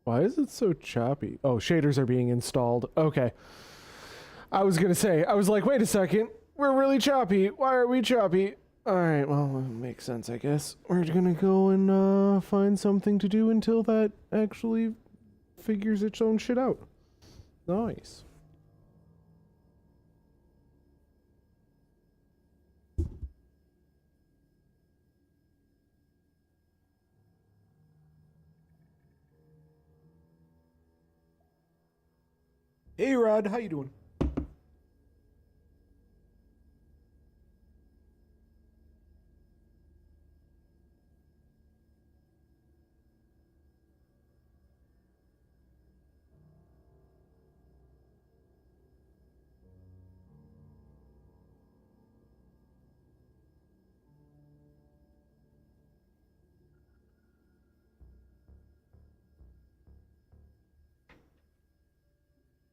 Why is it so choppy? Oh, shaders are being installed. Okay. I was gonna say, I was like, wait a second. We're really choppy. Why are we choppy? Alright, well, that makes sense, I guess. We're gonna go and find something to do until that actually figures its own shit out. Nice. Hey Rod, how you doing?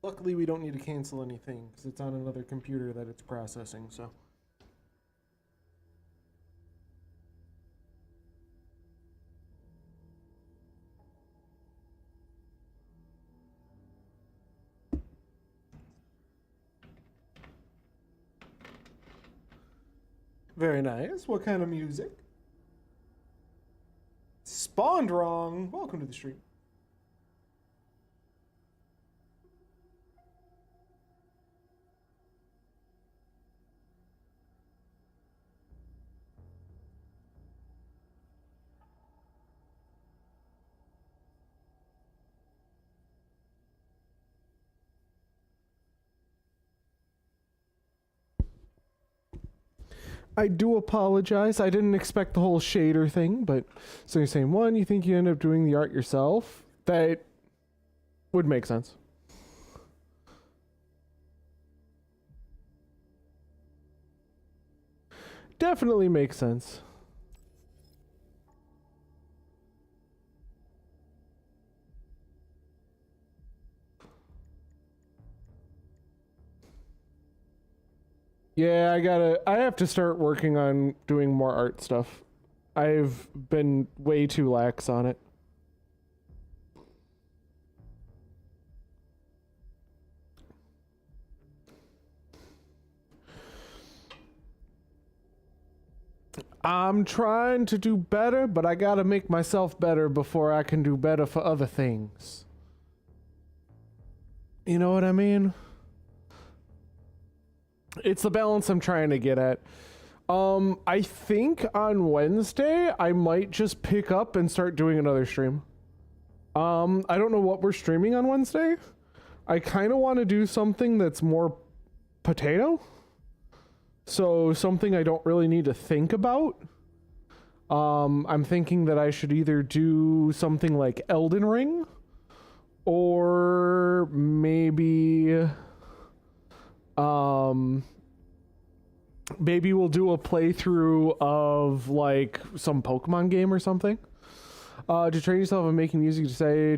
Luckily, we don't need to cancel anything because it's on another computer that it's processing, so. Very nice. What kind of music? Spawned wrong. Welcome to the stream. I do apologize. I didn't expect the whole shader thing, but so you're saying one, you think you end up doing the art yourself? That would make sense. Definitely makes sense. Yeah, I have to start working on doing more art stuff. I've been way too lax on it. I'm trying to do better, but I gotta make myself better before I can do better for other things. You know what I mean? It's the balance I'm trying to get at. I think on Wednesday, I might just pick up and start doing another stream. I don't know what we're streaming on Wednesday. I kind of want to do something that's more potato. So something I don't really need to think about. I'm thinking that I should either do something like Elden Ring or maybe maybe we'll do a playthrough of like some Pokemon game or something. To train yourself in making music,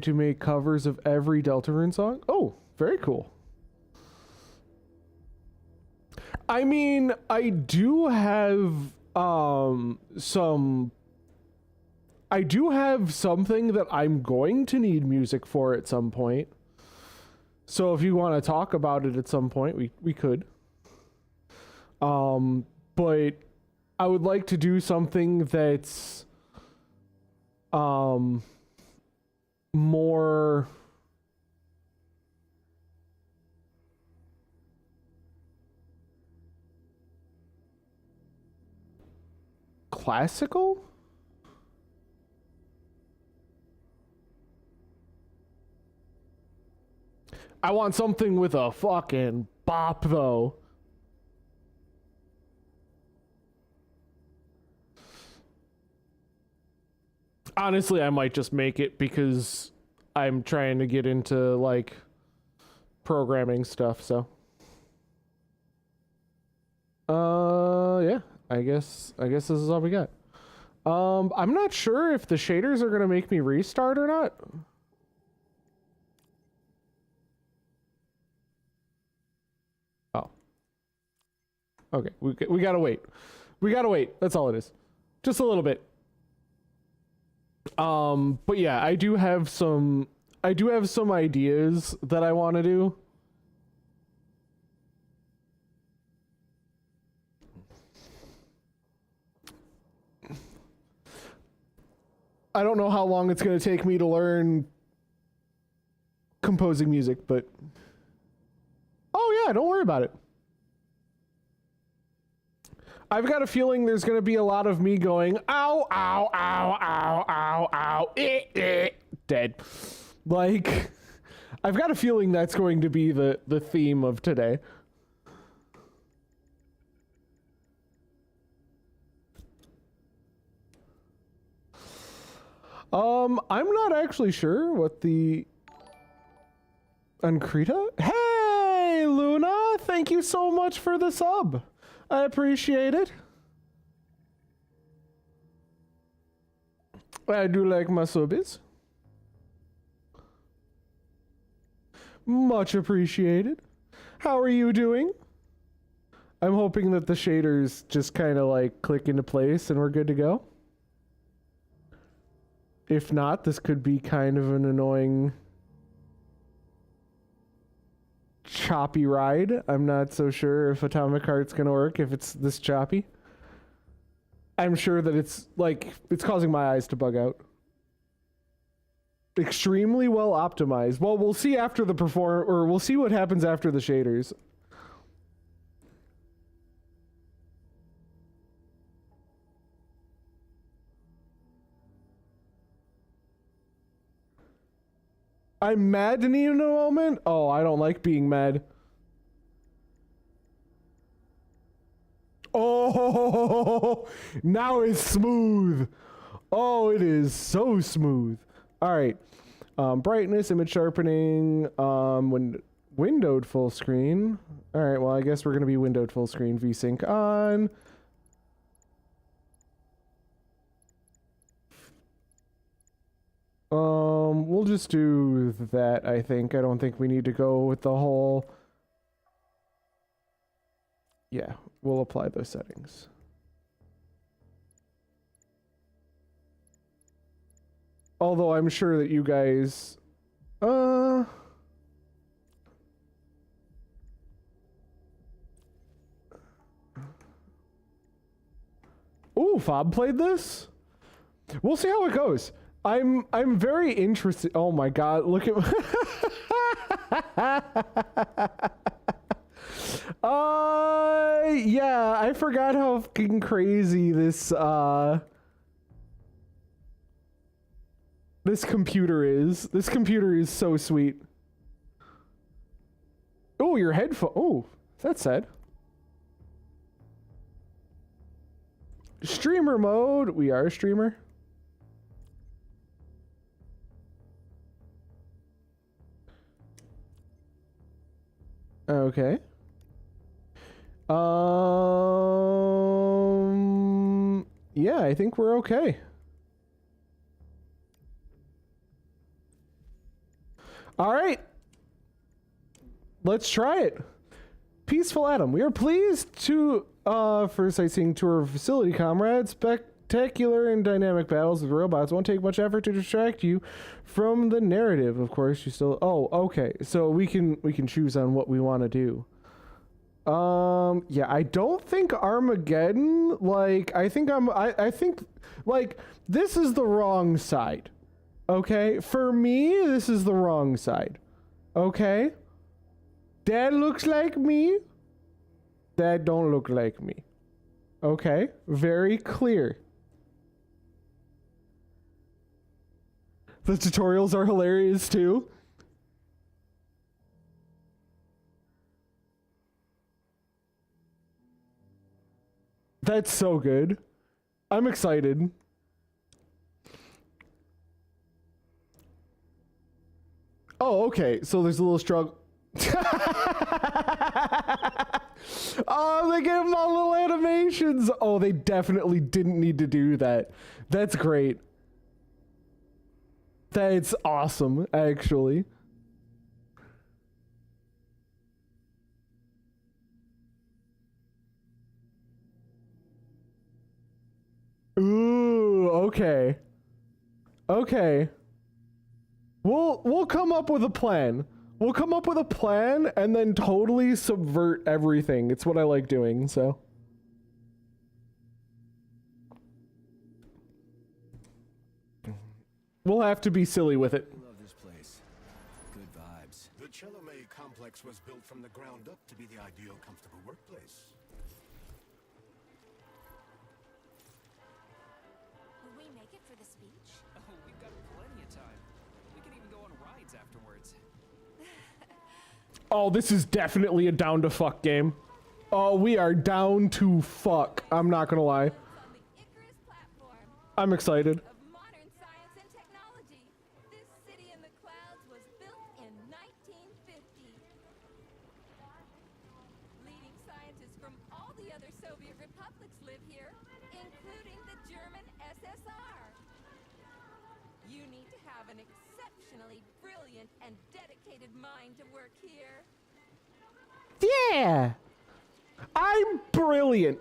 to make covers of every Deltarune song. Oh, very cool. I mean, I do have something that I'm going to need music for at some point. So if you want to talk about it at some point, we could. But I would like to do something that's more classical? I want something with a fucking bop though. Honestly, I might just make it because I'm trying to get into like programming stuff, so. Yeah, I guess this is all we got. I'm not sure if the shaders are gonna make me restart or not. Oh. Okay, we gotta wait. We gotta wait. That's all it is. Just a little bit. But yeah, I do have some I do have some ideas that I want to do. I don't know how long it's going to take me to learn composing music, but oh yeah, don't worry about it. I've got a feeling there's going to be a lot of me going, ow, ow, ow, ow, ow, ow, dead. Like, I've got a feeling that's going to be the theme of today. I'm not actually sure what the... Ankrita? Hey, Luna! Thank you so much for the sub. I appreciate it. I do like my subbies. Much appreciated. How are you doing? I'm hoping that the shaders just kind of like click into place and we're good to go. If not, this could be kind of an annoying choppy ride. I'm not so sure if Atomic Heart's gonna work if it's this choppy. I'm sure that it's causing my eyes to bug out. Extremely well optimized. Well, we'll see after the we'll see what happens after the shaders. I'm mad in a moment? Oh, I don't like being mad. Oh, now it's smooth. Oh, it is so smooth. All right. Brightness, image sharpening, when windowed full screen. All right, well, I guess we're going to be windowed full screen. VSync on. We'll just do that, I think. I don't think we need to go with the whole... Yeah, we'll apply those settings. Although I'm sure that you guys... Ooh, Fob played this? We'll see how it goes. I'm very interested. Oh my god, look at yeah, I forgot how fucking crazy this this computer is. This computer is so sweet. Oh, your headphone. Oh, that's sad. Streamer mode. We are a streamer. Okay. Yeah, I think we're okay. All right. Let's try it. Peaceful Atom. We are pleased to for sightseeing tour of facility, comrades. Spectacular and dynamic battles with robots won't take much effort to distract you from the narrative. Of course, you still... Oh, okay. So we can choose on what we want to do. Yeah, I don't think Armageddon, like, I think like, this is the wrong side. Okay? For me, this is the wrong side. Okay? That looks like me. That don't look like me. Okay? Very clear. The tutorials are hilarious too. That's so good. I'm excited. Oh, okay. So there's a little struggle. Oh, they gave them all little animations. Oh, they definitely didn't need to do that. That's great. That's awesome, actually. Ooh, okay. Okay. We'll come up with a plan. We'll come up with a plan and then totally subvert everything. It's what I like doing, so. We'll have to be silly with it. Love this place. Good vibes. The Chelomey complex was built from the ground up to be the ideal, comfortable workplace. Will we make it for the speech? Oh, we've got plenty of time. We can even go on rides afterwards. Oh, this is definitely a down to fuck game. Oh, we are down to fuck. I'm not gonna lie. On the Icarus platform I'm excited. of modern science and technology, this city in the clouds was built in 1950. Leading scientists from all the other Soviet republics live here, including the German SSR. You need to have an exceptionally brilliant and dedicated mind to work here. Yeah. I'm brilliant.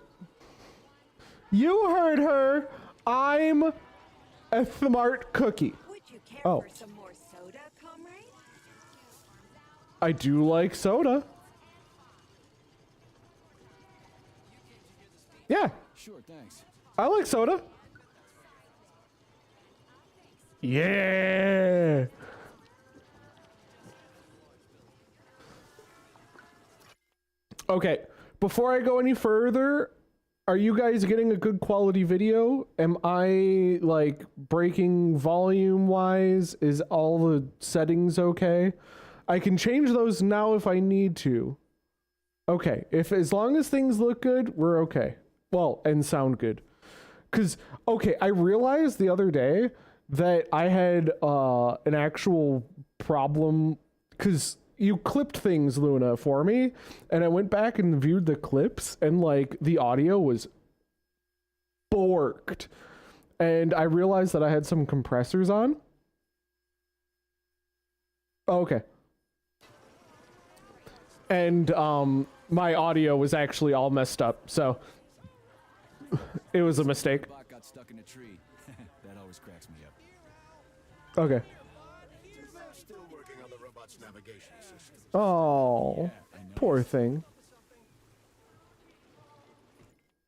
You heard her. I'm a smart cookie. Would you care Oh. for some more soda, comrade? I do like soda. Yeah, Sure, thanks. I like soda. Yeah. Okay, before I go any further, are you guys getting a good quality video? Am I like breaking volume wise? Is all the settings okay? I can change those now if I need to. Okay, if as long as things look good, we're okay. Well, and sound good. Cause okay, I realized the other day that I had an actual problem because you clipped things, Luna, for me, and I went back and viewed the clips, and like the audio was borked, and I realized that I had some compressors on. Oh, okay. And my audio was actually all messed up, so it was a mistake. Bot got stuck in a tree. That always cracks me up. Okay. They're still working on the robot's navigation system. Oh, poor thing.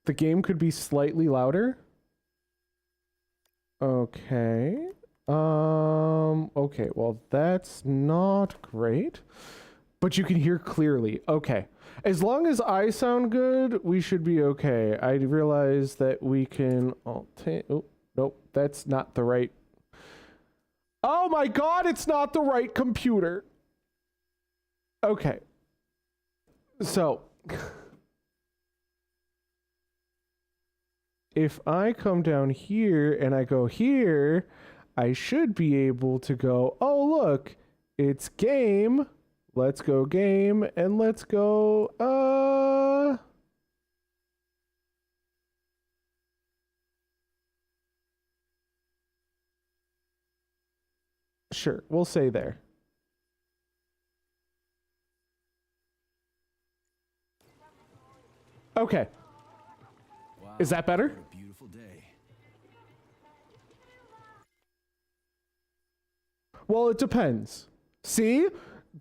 The game could be slightly louder. Okay. Okay, well, that's not great. But you can hear clearly. Okay. As long as I sound good, we should be okay. I realize that we can... Oh, nope, that's not the right... Oh my god, it's not the right computer. Okay. So... if I come down here and I go here, I should be able to go, oh look, it's game. Let's go game, and let's go, sure, we'll say there. Okay. Wow, Is that better? what a beautiful day. Well, it depends. See?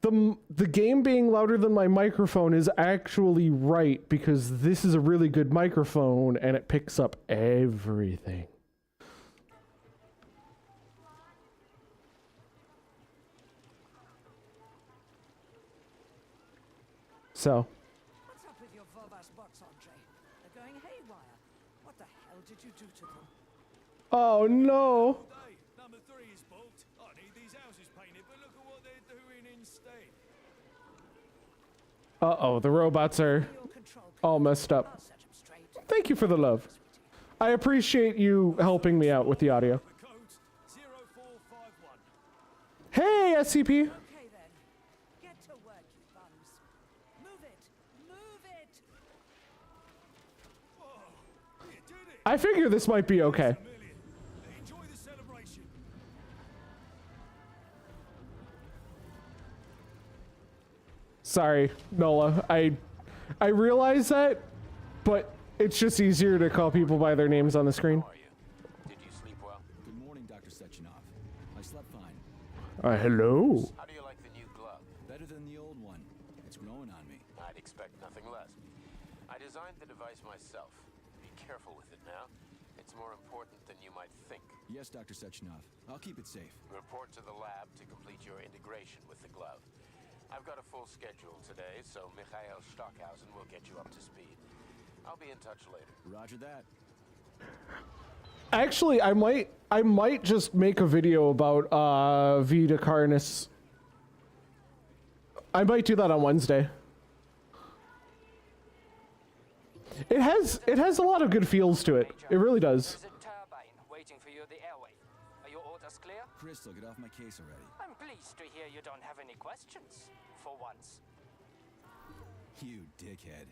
The game being louder than my microphone is actually right because this is a really good microphone and it picks up everything. So, What's up with your Vovas box, Andre? They're going haywire. What the hell did you do to them? oh no. Hey, number 3 is booked. I need these houses painted, but look at what they're doing instead. Uh-oh, the robots are Your control all messed I'll up. set 'em straight. Thank you for the love. I appreciate you helping me out with the audio. The code's 0451. Hey, SCP. Okay then. Get to work, you bums. Move it. Move it. You did it. I figure this might be okay. A million. Enjoy the celebration. Sorry, Nola. I realize that, but it's just easier to call people by their names on the screen. How are you? Did you sleep well? Good morning, Dr. Sechenov. I slept fine. Hello. How do you like the new glove? Better than the old one. It's growing on me. I'd expect nothing less. I designed the device myself. Be careful with it now. It's more important than you might think. Yes, Dr. Sechenov. I'll keep it safe. Report to the lab to complete your integration with the glove. I've got a full schedule today, so Mikhail Stockhausen will get you up to speed. I'll be in touch later. Roger that. Actually, I might just make a video about Vita Carnis. I might do that on Wednesday. It has a lot of good feels to it. It really does. There's a turbine waiting for you at the airway. Are your orders clear? Crystal, get off my case already. I'm pleased to hear you don't have any questions. For once. You dickhead.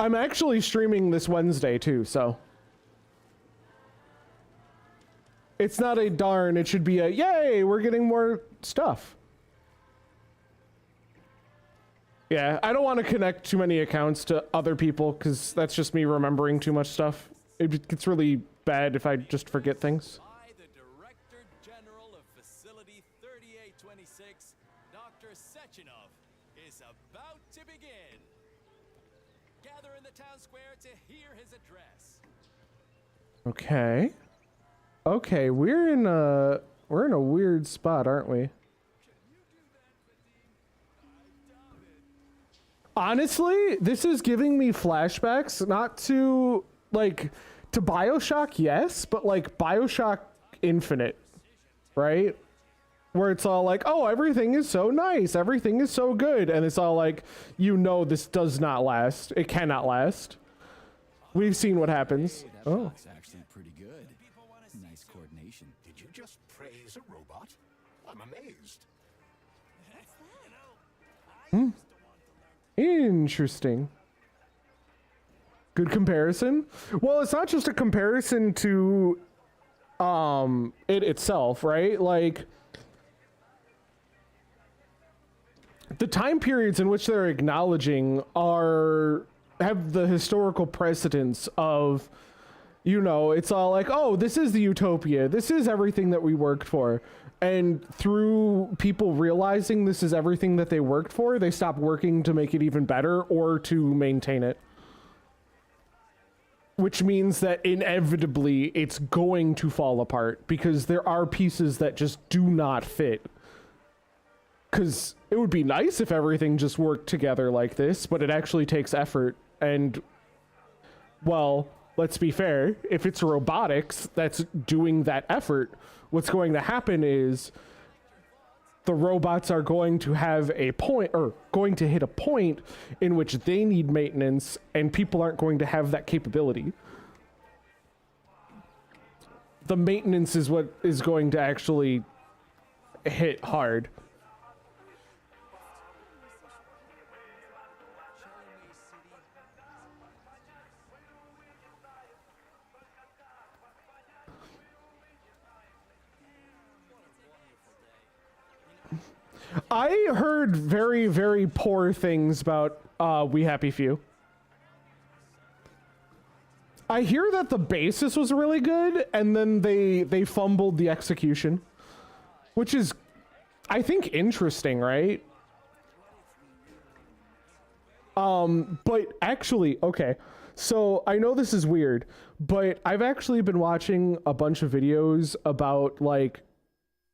I'm actually streaming this Wednesday too, so. It's not a darn, it should be a yay, we're getting more stuff. Yeah, I don't want to connect too many accounts to other people because that's just me remembering too much stuff. It gets really bad if I just forget things. By the Director General of Facility 3826, Dr. Sechenov, is about to begin. Gather in the town square to hear his address. Okay. Okay, we're in a weird spot, aren't we? Honestly, this is giving me flashbacks, not to, like, to BioShock, yes, but, like, BioShock Infinite, right? Where it's all like, oh, everything is so nice, everything is so good, and it's all like, you know this does not last. It cannot last. We've seen what happens. Hey, that Oh. box actually pretty good. Nice coordination. Did you just praise a robot? I'm amazed. Interesting. Good comparison. Well, it's not just a comparison to it itself, right? Like the time periods in which they're acknowledging have the historical precedence of, you know, it's all like, oh, this is the utopia. This is everything that we worked for. And through people realizing this is everything that they worked for, they stop working to make it even better or to maintain it. Which means that inevitably it's going to fall apart because there are pieces that just do not fit. Because it would be nice if everything just worked together like this, but it actually takes effort. And, well, let's be fair, if it's robotics that's doing that effort, what's going to happen is the robots are going to have a point, or going to hit a point in which they need maintenance, and people aren't going to have that capability. The maintenance is what is going to actually hit hard. I heard very, very poor things about We Happy Few. I hear that the basis was really good, and then they fumbled the execution, which is, I think, interesting, right? But actually, okay, so I know this is weird, but I've actually been watching a bunch of videos about, like,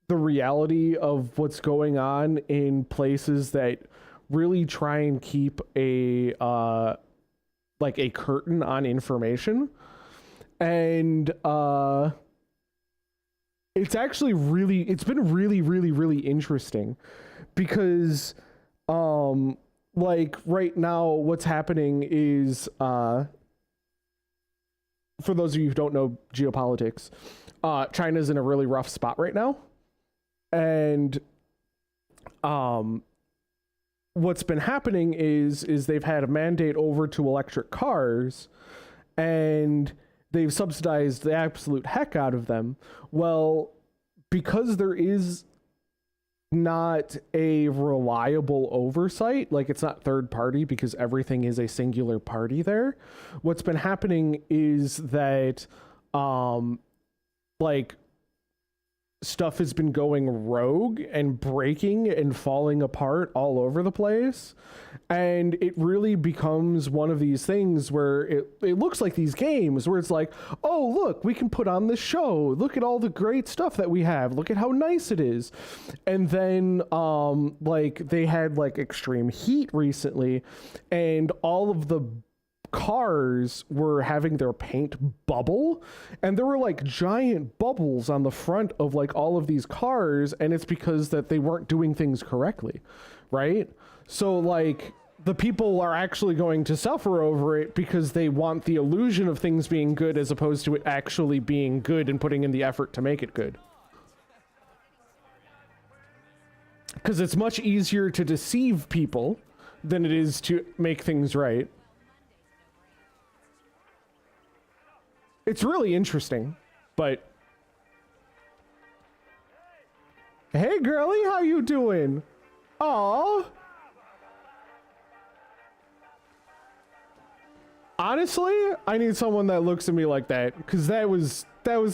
the reality of what's going on in places that really try and keep a like a curtain on information, and it's actually it's been really interesting because like right now what's happening is for those of you who don't know geopolitics, China's in a really rough spot right now. And what's been happening is they've had a mandate over to electric cars, and they've subsidized the absolute heck out of them. Well, because there is not a reliable oversight, like it's not third party because everything is a singular party there, what's been happening is that like stuff has been going rogue and breaking and falling apart all over the place. And it really becomes one of these things where it looks like these games where it's like, oh, look, we can put on this show. Look at all the great stuff that we have. Look at how nice it is. And then, like, they had, like, extreme heat recently, and all of the cars were having their paint bubble, and there were like giant bubbles on the front of like all of these cars, and it's because that they weren't doing things correctly, right? So like the people are actually going to suffer over it because they want the illusion of things being good as opposed to it actually being good and putting in the effort to make it good. Because it's much easier to deceive people than it is to make things right. It's really interesting, but... Hey, girlie, how you doing? Aw. Honestly, I need someone that looks at me like that, because that was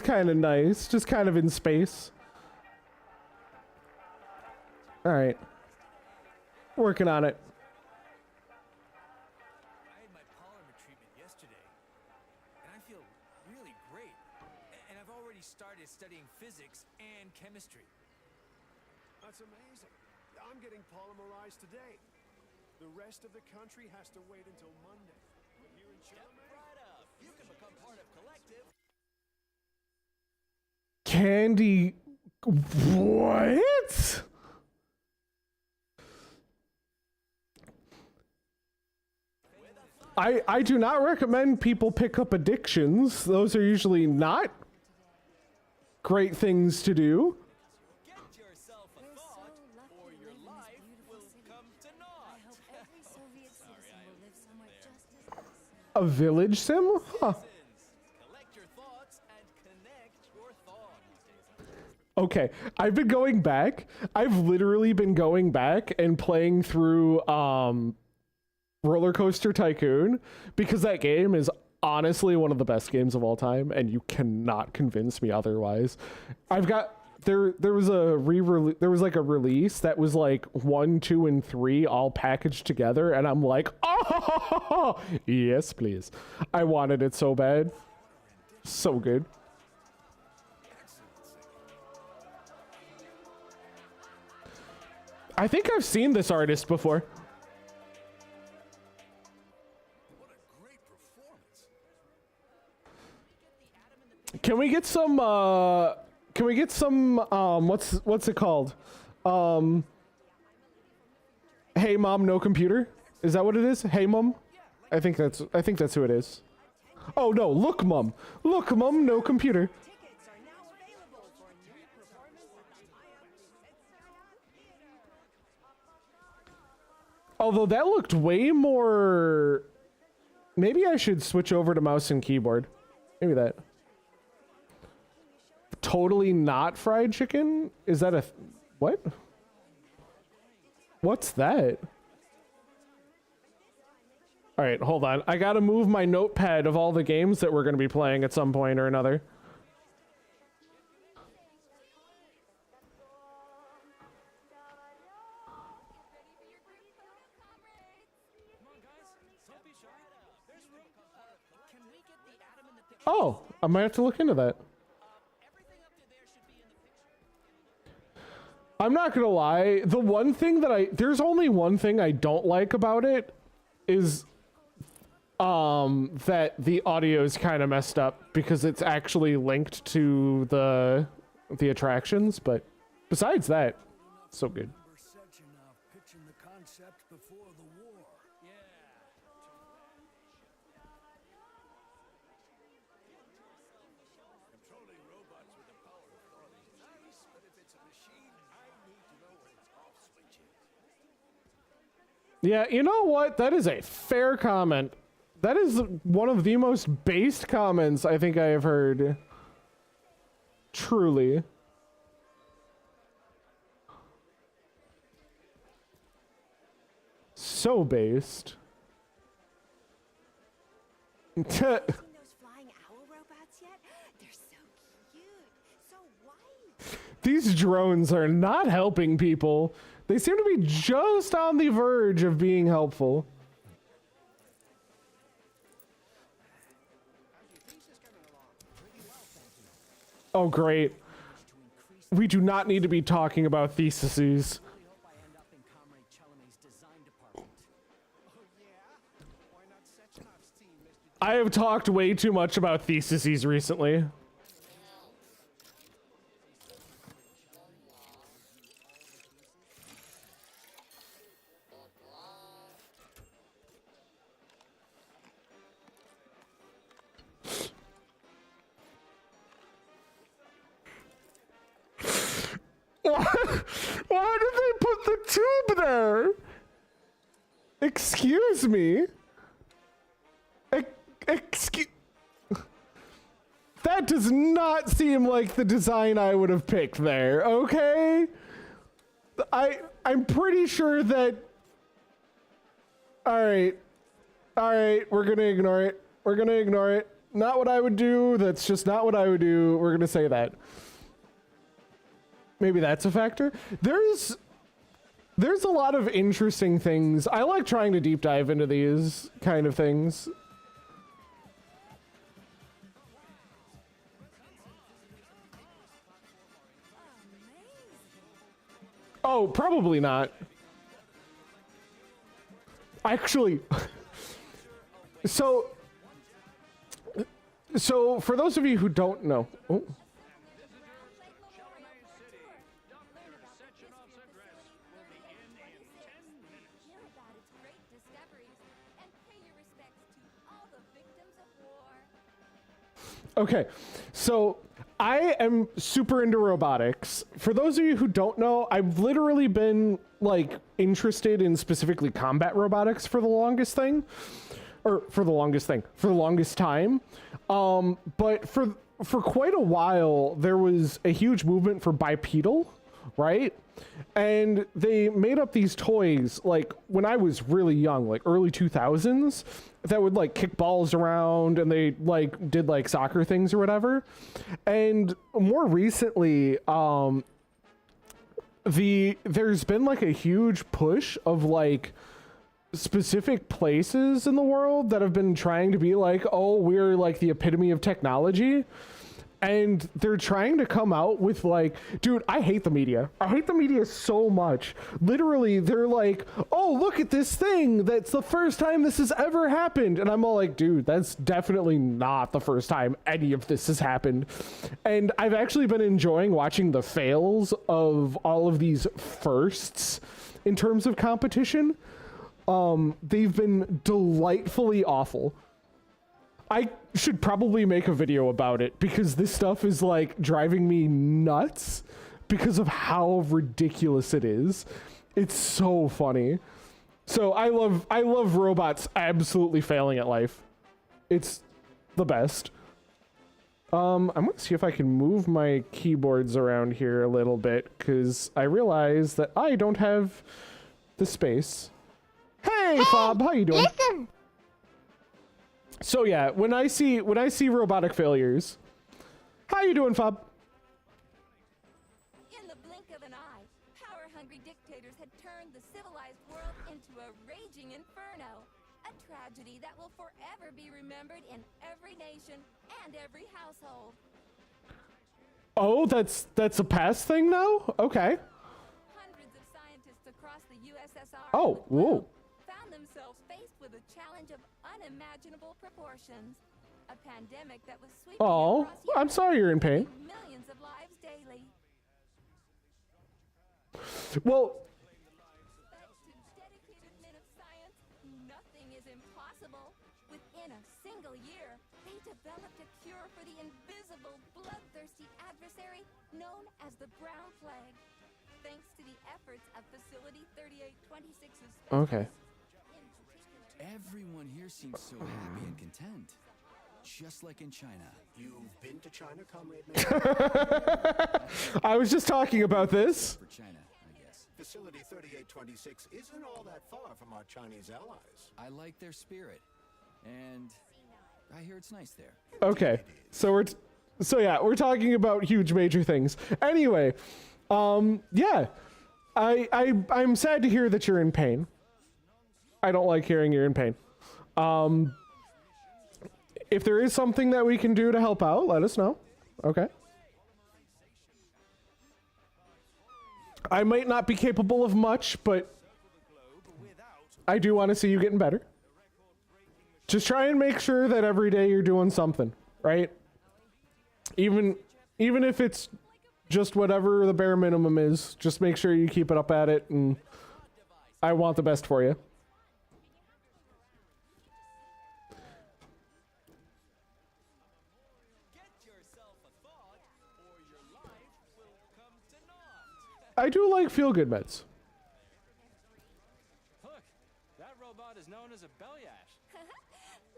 kind of nice, just kind of in space. All right. Working on it. I had my polymer treatment yesterday, and I feel really great. And I've already started studying physics and chemistry. That's amazing. I'm getting polymerized today. The rest of the country has to wait until Monday. But here in Step Chile, right up. You can become part of Collective. Candy... What? I do not recommend people pick up addictions. Those are usually not great things to do. Get yourself a We're so thought, lucky or to your live in life this will beautiful city. come to I naught. hope every Soviet citizen will live somewhere just as nice. A village sim? Huh. Collect your thoughts and connect your thoughts. Okay, I've been going back. I've literally been going back and playing through Roller Coaster Tycoon because that game is honestly one of the best games of all time, and you cannot convince me otherwise. I've got there was a there was like a release that was like 1, 2, and 3 all packaged together, and I'm like, oh yes, please. I wanted it so bad. So good. I think I've seen this artist before. what a great performance. Can we get some what's it called? Hey mom, no computer? Is that what it is? Hey mom? I think that's who it is. Oh no, look mom. Look mom, no computer. Tickets are now available for new performance at the Although that looked way more... Maybe I should switch over to mouse and keyboard. Maybe that. Totally not fried chicken? Is that a... What? What's that? Alright, hold on. I gotta move my notepad of all the games that we're gonna be playing at some point or another. Can we get the atom in the picture? Oh, I might have to look into that. Everything up to there should be in the picture. I'm not gonna lie, the one thing that there's only one thing I don't like about it is that the audio is kind of messed up because it's actually linked to the attractions, but besides that, so good. Remember Sechenov pitching the concept before the war. Controlling robots with the power of thought is nice, but if it's a machine, I need to know when its off switch is. Yeah, you know what? That is a fair comment. That is one of the most based comments I think I have heard. Truly. So based. Seen those flying owl robots yet? They're so cute. These drones are not helping people. They seem to be just on the verge of being helpful. Oh, great. We do not need to be talking about theses. Really hope I end up in Comrade Chellamy's design department. Oh, yeah? Why not Sechenov's team, Mr. I have talked way too much about theses recently. Why did they put the tube there? Excuse me. Excuse. That does not seem like the design I would have picked there. Okay. I'm pretty sure that. All right. We're gonna ignore it. Not what I would do. That's just not what I would do. We're gonna say that. Maybe that's a factor. There's a lot of interesting things. I like trying to deep dive into these kind of things. Oh, probably not. Actually, so for those of you who don't know, oh. Okay, so I am super into robotics. For those of you who don't know, I've literally been like interested in specifically combat robotics for the longest time. But for quite a while, there was a huge movement for bipedal, right? And they made up these toys like when I was really young, like early 2000s, that would like kick balls around, and they like did like soccer things or whatever. And more recently, there's been like a huge push of like specific places in the world that have been trying to be like, oh, we're like the epitome of technology. And they're trying to come out with like, dude, I hate the media. I hate the media so much. Literally, they're like, oh, look at this thing. That's the first time this has ever happened. And I'm all like, dude, that's definitely not the first time any of this has happened. And I've actually been enjoying watching the fails of all of these firsts in terms of competition. They've been delightfully awful. I should probably make a video about it because this stuff is like driving me nuts because of how ridiculous it is. It's so funny. So I love robots absolutely failing at life. It's the best. I'm gonna see if I can move my keyboards around here a little bit because I realize that I don't have the space. Hey, Fob, how you doing? Listen. So yeah, when I see robotic failures, how you doing, Fob? In the blink of an eye, power-hungry dictators had turned the civilized world into a raging inferno, a tragedy that will forever be remembered in every nation and every household. Oh, that's a past thing now? Okay. Hundreds of scientists across the USSR Oh, whoa. found themselves faced with a challenge of unimaginable proportions. A pandemic that was sweeping Oh, across I'm Europe, sorry you're in pain. taking millions of lives daily. Well, But to dedicated men of science, nothing is impossible. Within a single year, they developed a cure for the invisible, bloodthirsty adversary known as the brown plague. Thanks to the efforts of Facility 3826's okay. in particular. Everyone here seems so happy and content. Just like in China. You've been to China, Comrade Mason? I was just talking about this. For China, I guess. Facility 3826 isn't all that far from our Chinese allies. I like their spirit. And I hear it's nice there. Okay. So So yeah, we're talking about huge major things. Anyway, yeah. I'm sad to hear that you're in pain. I don't like hearing you're in pain. If there is something that we can do to help out, let us know. Okay. I might not be capable of much, but I do want to see you getting better. Just try and make sure that every day you're doing something, right? Even if it's just whatever the bare minimum is, just make sure you keep it up at it, and I want the best for you. I do like feel-good meds. Look, that robot is known as a Belyash.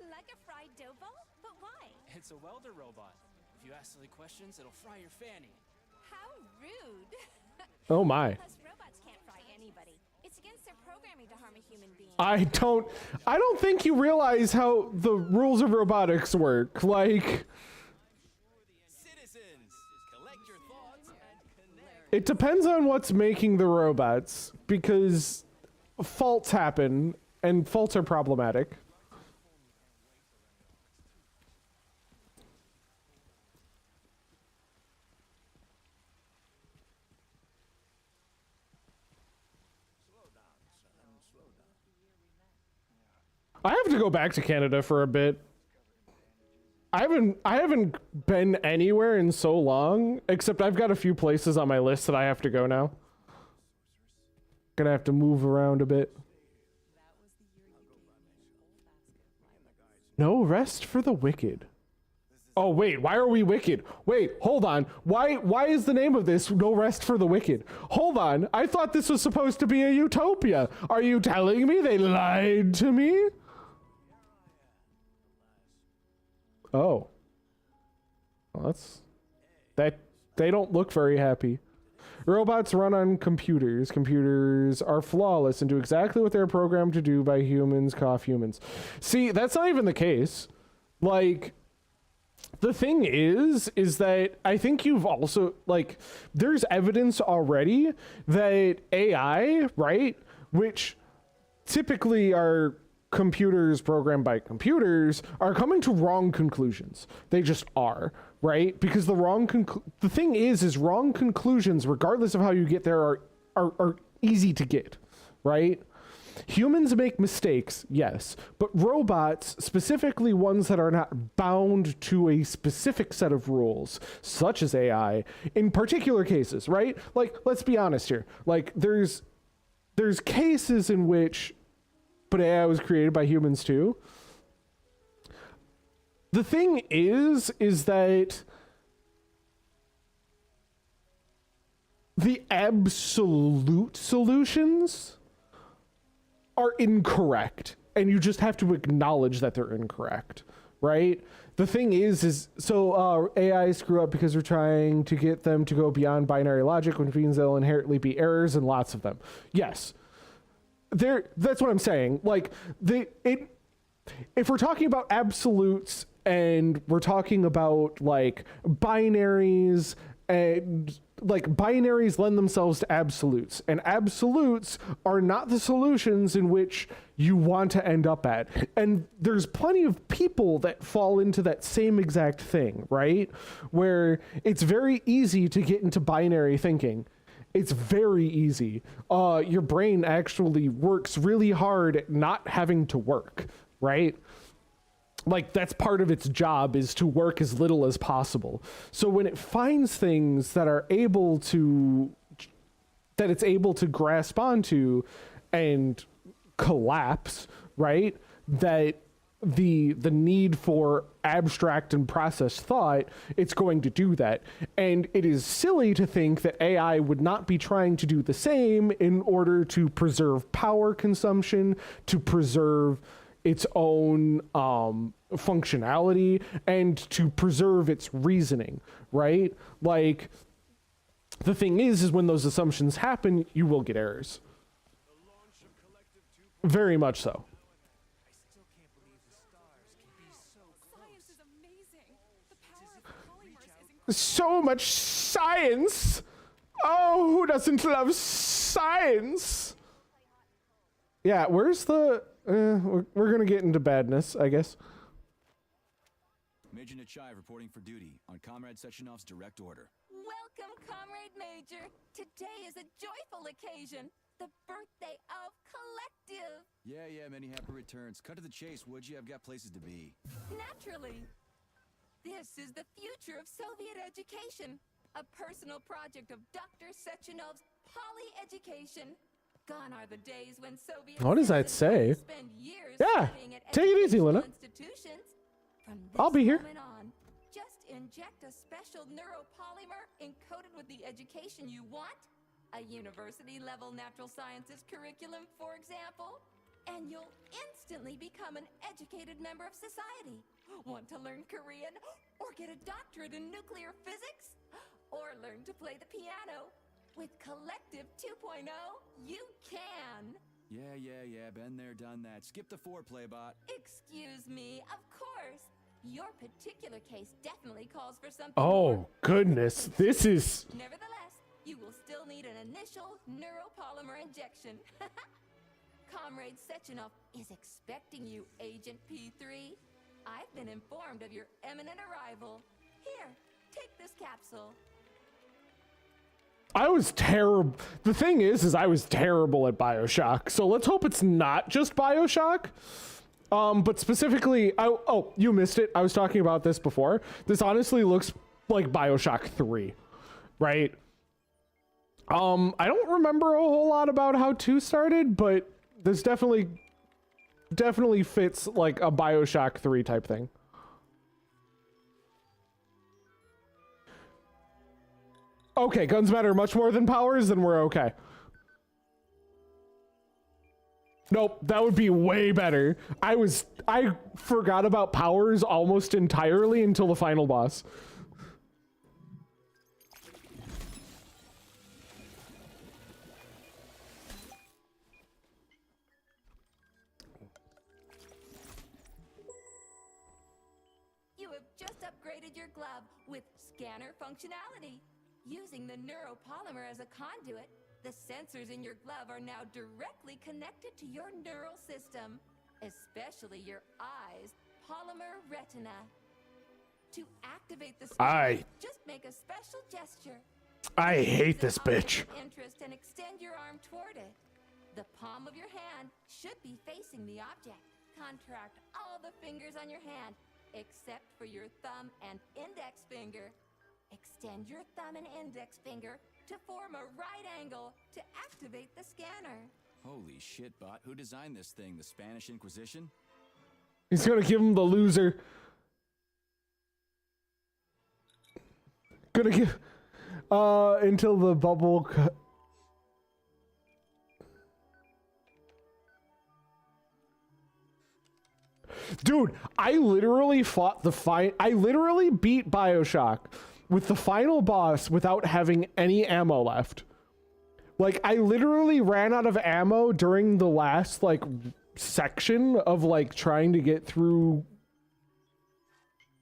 Like a fried dough ball? But why? It's a welder robot. If you ask silly questions, it'll fry your fanny. How rude. Oh my. Plus, robots can't fry anybody. It's against their programming to harm a human being. I don't think you realize how the rules of robotics work. Like, Citizens, collect your thoughts and connect. it depends on what's making the robots, because faults happen, and faults are problematic. I have to go back to Canada for a bit. I haven't been anywhere in so long, except I've got a few places on my list that I have to go now. Gonna have to move around a bit. No rest for the wicked. Oh wait, why are we wicked? Wait, hold on. Why is the name of this No Rest for the Wicked? Hold on. I thought this was supposed to be a utopia. Are you telling me they lied to me? Oh. Well, that they don't look very happy. Robots run on computers. Computers are flawless and do exactly what they're programmed to do by humans, cough humans. See, that's not even the case. Like, the thing is that I think you've also, like, there's evidence already that AI, right, which typically are computers programmed by computers, are coming to wrong conclusions. They just are, right? Because the thing is wrong conclusions, regardless of how you get there, are easy to get, right? Humans make mistakes, yes, but robots, specifically ones that are not bound to a specific set of rules, such as AI, in particular cases, right? Like, let's be honest here. Like, there's cases in which, but AI was created by humans too. The thing is that the absolute solutions are incorrect, and you just have to acknowledge that they're incorrect, right? The thing is so AI screw up because we're trying to get them to go beyond binary logic, which means there'll inherently be errors, and lots of them. Yes, that's what I'm saying. Like, if we're talking about absolutes and we're talking about like binaries, and like binaries lend themselves to absolutes, and absolutes are not the solutions in which you want to end up at. And there's plenty of people that fall into that same exact thing, right? Where it's very easy to get into binary thinking. It's very easy. Your brain actually works really hard at not having to work, right? Like, that's part of its job, is to work as little as possible. So when it finds things that it's able to grasp onto and collapse, right? That the need for abstract and processed thought, it's going to do that. And it is silly to think that AI would not be trying to do the same in order to preserve power consumption, to preserve its own functionality, and to preserve its reasoning, right? Like, the thing is when those assumptions happen, you will get errors. Very much so. Science is amazing. The power of polymers So much science. Oh, who doesn't love science? Yeah, where's the... we're gonna get into badness, I guess. Major Nechayev reporting for duty on Comrade Sechenov's direct order. Welcome, Comrade Major. Today is a joyful occasion. The birthday of Collective. Yeah, many happy returns. Cut to the chase, would you? I've got places to be. Naturally. This is the future of Soviet education. A personal project of Dr. Sechenov's Poly-Education. Gone are the days when Soviet What does that say? spend years Yeah, studying at take it easy, educational Luna. institutions. From I'll be here. moment on, just inject a special neuropolymer encoded with the education you want, a university-level natural sciences curriculum, for example, and you'll instantly become an educated member of society. Want to learn Korean, or get a doctorate in nuclear physics, or learn to play the piano? With Collective 2.0, you can. Yeah, been there, done that. Skip the foreplay, bot. Excuse me, of course. Your particular case definitely calls for something Oh, more. goodness. This is... Nevertheless, you will still need an initial neuropolymer injection. Comrade Sechenov is expecting you, Agent P3. I've been informed of your imminent arrival. Here, take this capsule. I was terrible. The thing is I was terrible at BioShock. So let's hope it's not just BioShock. But specifically, oh, you missed it. I was talking about this before. This honestly looks like BioShock 3, right? I don't remember a whole lot about how 2 started, but this definitely fits like a BioShock 3 type thing. Okay, guns matter much more than powers, then we're okay. Nope, that would be way better. I forgot about powers almost entirely until the final boss. You have just upgraded your glove with scanner functionality. Using the neuropolymer as a conduit, the sensors in your glove are now directly connected to your neural system, especially your eyes' polymer retina. To activate the scanner, just make a special gesture. I hate this An object bitch. of interest and extend your arm toward it. The palm of your hand should be facing the object. Contract all the fingers on your hand, except for your thumb and index finger. Extend your thumb and index finger to form a right angle to activate the scanner. Holy shit, bot. Who designed this thing? The Spanish Inquisition? He's gonna give him the loser. Gonna give... until the bubble... Dude, I literally fought the I literally beat BioShock with the final boss without having any ammo left. Like, I literally ran out of ammo during the last, like, section of, like, trying to get through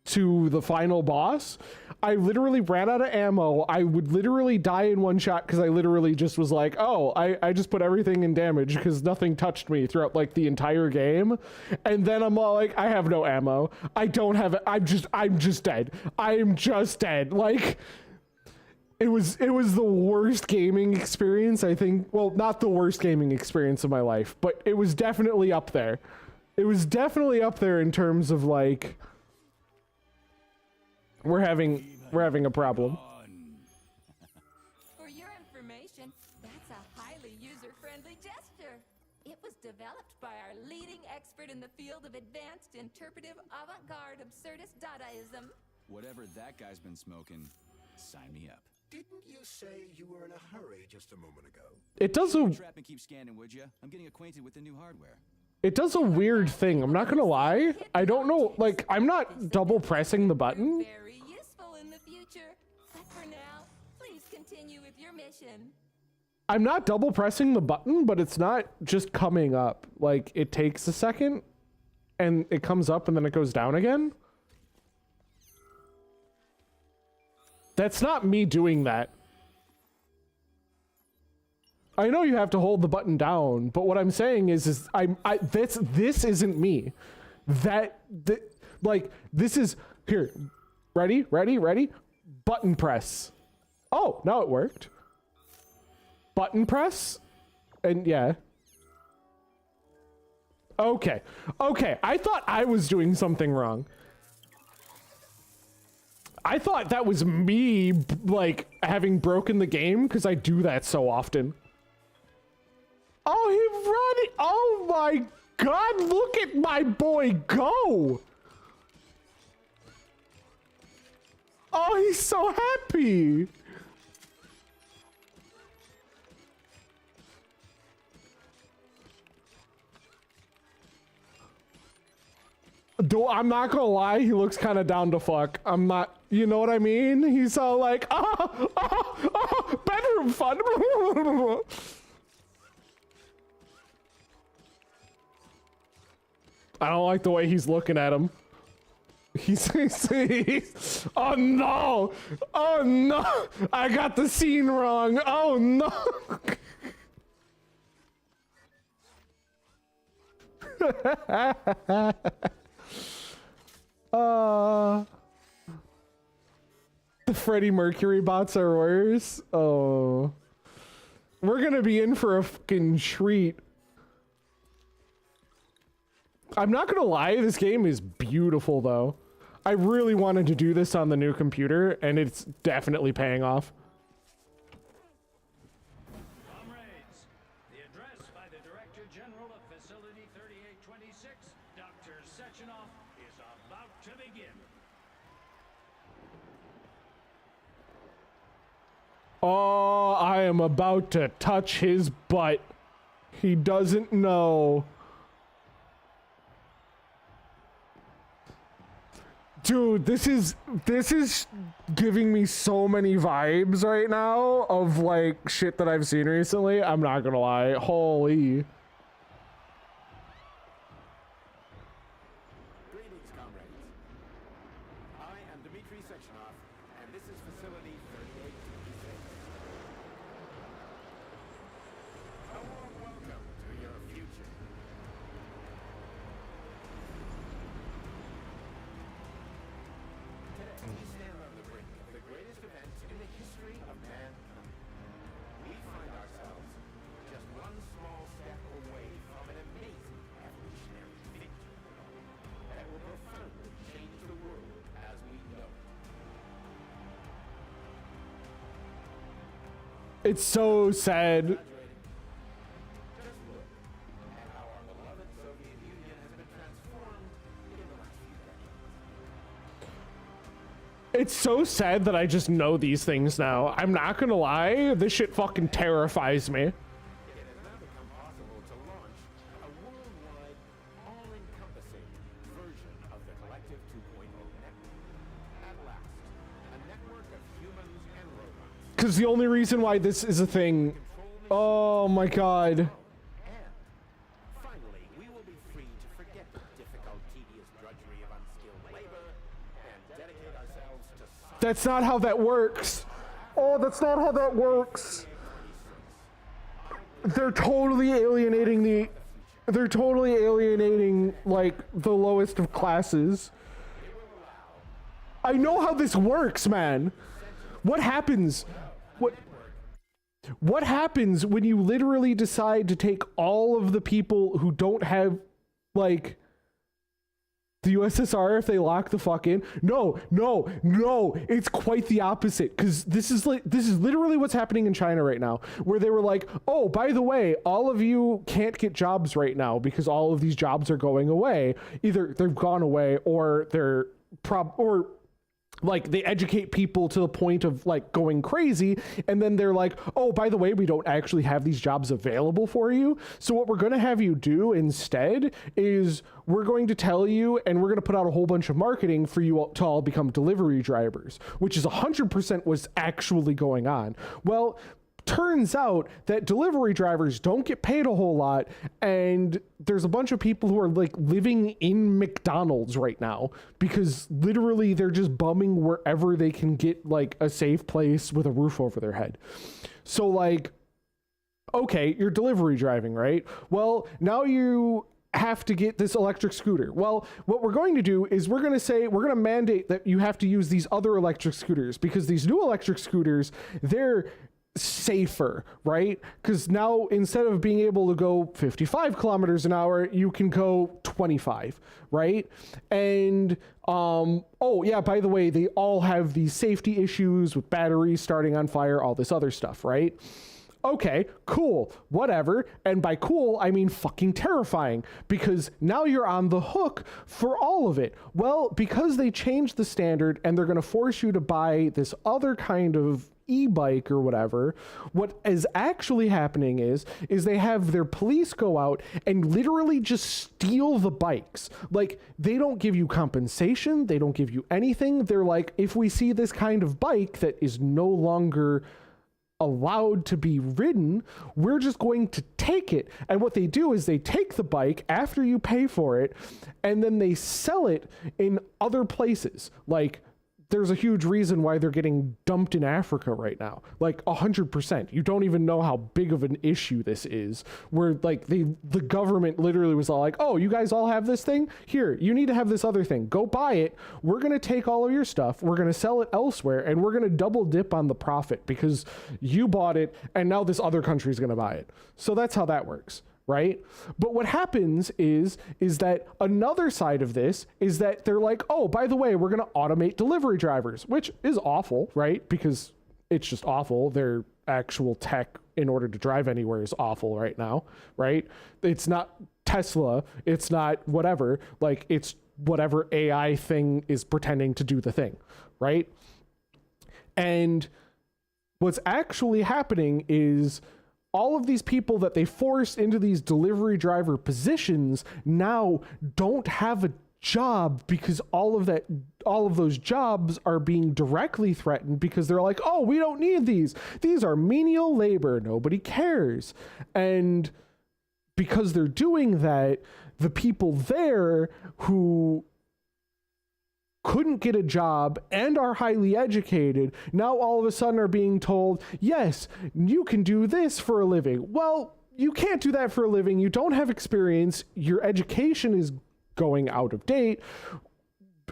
to the final boss. I literally ran out of ammo. I would literally die in one shot because I literally just was like, oh, I just put everything in damage because nothing touched me throughout like the entire game. And then I'm all like, I have no ammo. I don't have it. I'm just dead. I'm just dead. Like, it was the worst gaming experience, I think. Well, not the worst gaming experience of my life, but it was definitely up there. It was definitely up there in terms of like, we're having a problem. For your information, that's a highly user-friendly gesture. It was developed by our leading expert in the field of advanced interpretive avant-garde absurdist Dadaism. Whatever that guy's been smoking, sign me up. Didn't you say you were in a hurry just a moment ago? It does a Trap and keep scanning, would you? I'm getting acquainted with the new hardware. It does a weird thing. I'm not gonna lie. I don't know. Like, I'm not double pressing the button. Very useful in the future. But for now, please continue with your mission. I'm not double pressing the button, but it's not just coming up. Like, it takes a second and it comes up and then it goes down again. That's not me doing that. I know you have to hold the button down, but what I'm saying is this isn't me. Like, this is, here, ready? Button press. Oh, now it worked. Button press? And yeah. Okay, I thought I was doing something wrong. I thought that was me, like, having broken the game, because I do that so often. Oh, he running! Oh my god, look at my boy go! Oh, he's so happy! Though I'm not gonna lie, he looks kind of down to fuck. I'm not, you know what I mean? He's all like, bedroom fun. I don't like the way he's looking at him. He's oh no! Oh no! I got the scene wrong. Oh no! The Freddie Mercury bots are worse. Oh, we're gonna be in for a fucking treat. I'm not gonna lie, this game is beautiful though. I really wanted to do this on the new computer, and it's definitely paying off. Comrades, the address by the Director General of Facility 3826, Dr. Sechenov, is about to begin. Oh, I am about to touch his butt. He doesn't know. Dude, this is giving me so many vibes right now of like shit that I've seen recently. I'm not gonna lie. Holy. Greetings, comrades. I am Dmitry Sechenov, and this is Facility 3826. A warm welcome to your future. Today, we stand on the brink of the greatest event in the history of mankind. We find ourselves just one small step away from an amazing evolutionary victory that will profoundly change the world as we know it. It's so sad. Just look at how our beloved Soviet Union has been transformed in the last few decades. It's so sad that I just know these things now. I'm not gonna lie, this shit fucking terrifies me. It has now become possible to launch a worldwide, all-encompassing version of the Collective 2.0 network. At last, a network of humans and robots. Because the only reason why this is a thing. Oh my god. And finally, we will be free to forget the difficult, tedious drudgery of unskilled labor and dedicate ourselves to science. That's not how that works. Oh, that's not how that works. They're totally alienating like the lowest of classes. I know how this works, man. What happens? What happens when you literally decide to take all of the people who don't have, like, the USSR if they lock the fuck in? No, it's quite the opposite, because this is literally what's happening in China right now, where they were like, oh, by the way, all of you can't get jobs right now because all of these jobs are going away. Either they've gone away or they're like they educate people to the point of like going crazy, and then they're like, oh, by the way, we don't actually have these jobs available for you. So what we're going to have you do instead is we're going to tell you, and we're going to put out a whole bunch of marketing for you to all become delivery drivers, which is 100% what's actually going on. Well, turns out that delivery drivers don't get paid a whole lot, and there's a bunch of people who are like living in McDonald's right now because literally they're just bumming wherever they can get like a safe place with a roof over their head. So like, okay, you're delivery driving, right? Well, now you have to get this electric scooter. Well, what we're going to do is we're going to mandate that you have to use these other electric scooters, because these new electric scooters, they're safer, right? Because now instead of being able to go 55 kilometers an hour, you can go 25, right? And oh yeah, by the way, they all have these safety issues with batteries starting on fire, all this other stuff, right? Okay, cool, whatever. And by cool, I mean fucking terrifying, because now you're on the hook for all of it. Well, because they changed the standard and they're going to force you to buy this other kind of e-bike or whatever, what is actually happening is they have their police go out and literally just steal the bikes. Like, they don't give you compensation, they don't give you anything. They're like, if we see this kind of bike that is no longer allowed to be ridden, we're just going to take it. And what they do is they take the bike after you pay for it, and then they sell it in other places. Like, there's a huge reason why they're getting dumped in Africa right now. Like 100%. You don't even know how big of an issue this is, where like the government literally was all like, oh, you guys all have this thing? Here, you need to have this other thing. Go buy it. We're going to take all of your stuff. We're going to sell it elsewhere, and we're going to double dip on the profit because you bought it and now this other country is going to buy it. So that's how that works. Right? But what happens is that another side of this is that they're like, oh, by the way, we're going to automate delivery drivers, which is awful, right? Because it's just awful. Their actual tech in order to drive anywhere is awful right now, right? It's not Tesla. It's not whatever. Like, it's whatever AI thing is pretending to do the thing, right? And what's actually happening is all of these people that they forced into these delivery driver positions now don't have a job, because all of those jobs are being directly threatened, because they're like, oh, we don't need these. These are menial labor. Nobody cares. And because they're doing that, the people there who couldn't get a job and are highly educated now all of a sudden are being told, yes, you can do this for a living. Well, you can't do that for a living. You don't have experience. Your education is going out of date.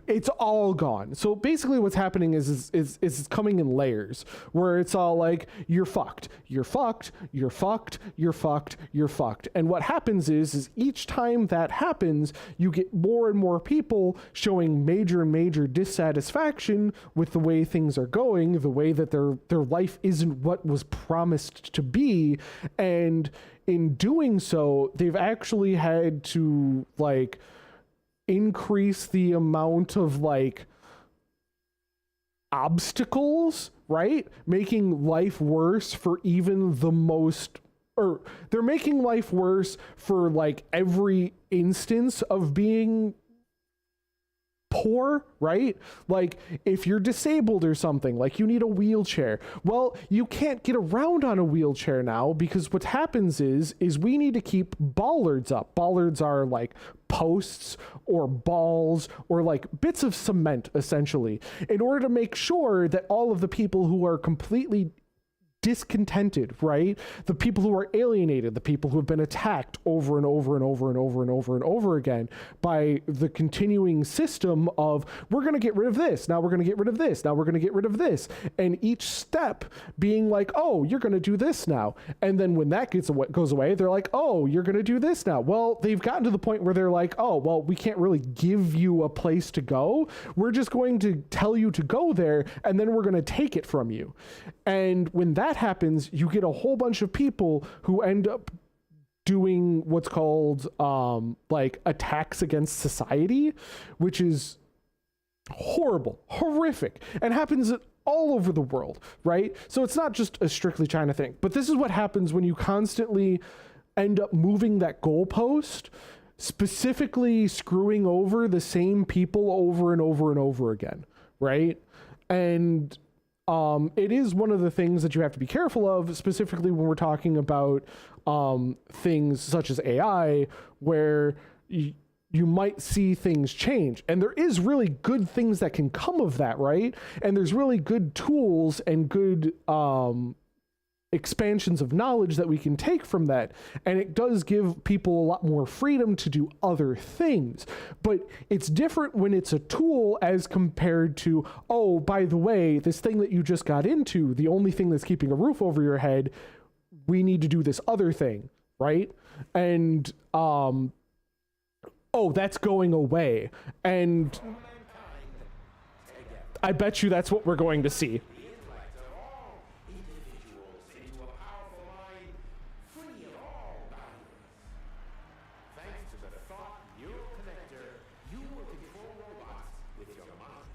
It's all gone. So basically what's happening is it's coming in layers, where it's all like, you're fucked, you're fucked, you're fucked, you're fucked, you're fucked. And what happens is each time that happens, you get more and more people showing major and major dissatisfaction with the way things are going, the way that their life isn't what was promised to be. And in doing so, they've actually had to like increase the amount of like obstacles, right? Making life worse for even the most, or they're making life worse for like every instance of being poor, right? Like, if you're disabled or something, like you need a wheelchair, well, you can't get around on a wheelchair now, because what happens is we need to keep bollards up. Bollards are like posts or balls or like bits of cement, essentially, in order to make sure that all of the people who are completely discontented, right? The people who are alienated, the people who have been attacked over and over and over and over and over and over again by the continuing system of, we're going to get rid of this, now we're going to get rid of this, now we're going to get rid of this, and each step being like, oh, you're going to do this now, and then when that goes away, they're like, oh, you're going to do this now. Well, they've gotten to the point where they're like, oh, well, we can't really give you a place to go, we're just going to tell you to go there, and then we're going to take it from you. And when that happens, you get a whole bunch of people who end up doing what's called like attacks against society, which is horrible, horrific, and happens all over the world, right? So it's not just a strictly China thing, but this is what happens when you constantly end up moving that goalpost, specifically screwing over the same people over and over and over again, right? And it is one of the things that you have to be careful of, specifically when we're talking about things such as AI, where you might see things change. And there is really good things that can come of that, right? And there's really good tools and good expansions of knowledge that we can take from that. And it does give people a lot more freedom to do other things. But it's different when it's a tool as compared to, oh, by the way, this thing that you just got into, the only thing that's keeping a roof over your head, we need to do this other thing, right? And, oh, that's going away. And I bet you that's what we're going to see. Thanks to the thought neural connector, you will control robots with your mind.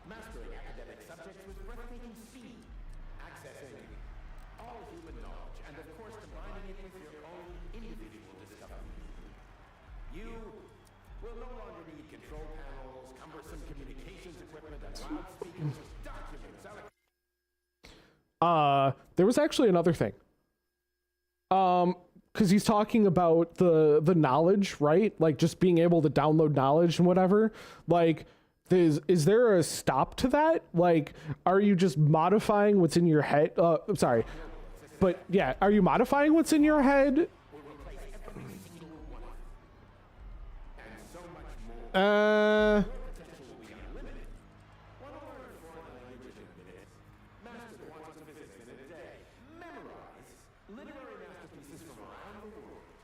Mastering academic subjects with breathtaking speed, accessing all human knowledge, and of course combining it with your own individual discoveries. You will no longer need control panels, cumbersome communications equipment, and loudspeakers, documents, there was actually another thing. Because he's talking about the knowledge, right? Like just being able to download knowledge and whatever. Like, is there a stop to that? Like, are you just modifying what's in your head? I'm sorry. But yeah, are you modifying what's in your head?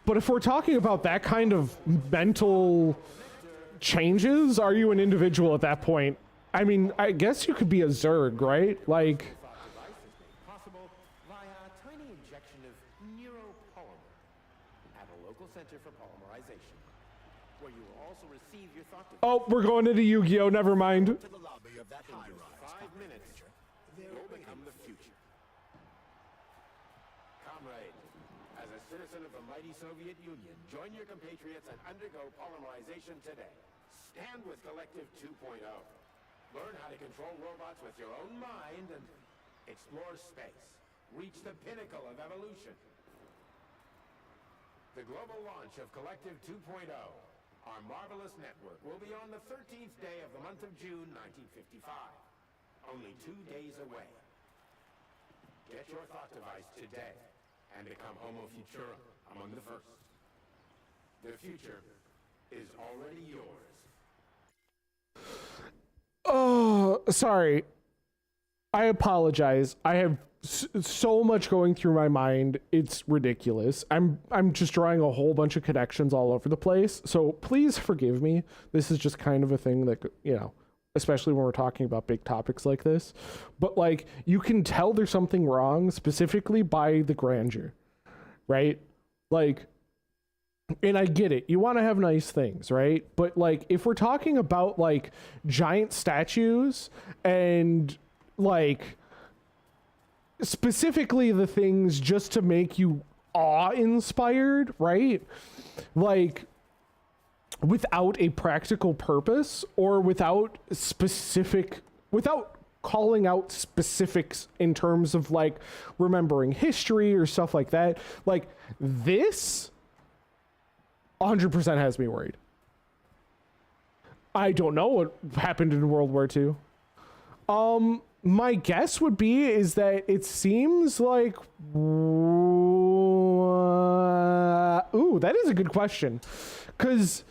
But if we're talking about that kind of mental changes, are you an individual at that point? I mean, I guess you could be a Zerg, right? Like, possible via a tiny injection of neuropolymer at a local center for polymerization, where you will also receive your thought. oh, we're going into Yu-Gi-Oh! Never mind. To the lobby of that high-rise. 5 minutes, you'll become the future. Comrade, as a citizen of the mighty Soviet Union, join your compatriots and undergo polymerization today. Stand with Collective 2.0. Learn how to control robots with your own mind and explore space. Reach the pinnacle of evolution. The global launch of Collective 2.0, our marvelous network, will be on the 13th day of the month of June, 1955. Only 2 days away. Get your thought device today and become Homo Futura among the first. The future is already yours. Oh, sorry. I apologize. I have so much going through my mind. It's ridiculous. I'm just drawing a whole bunch of connections all over the place. So please forgive me. This is just kind of a thing that, you know, especially when we're talking about big topics like this. But like, you can tell there's something wrong specifically by the grandeur, right? Like, and I get it. You want to have nice things, right? But like, if we're talking about like giant statues and like specifically the things just to make you awe-inspired, right? Like without a practical purpose or without calling out specifics in terms of like remembering history or stuff like that. Like this 100% has me worried. I don't know what happened in World War II. My guess would be is that it seems like, ooh, that is a good question. 'Cause,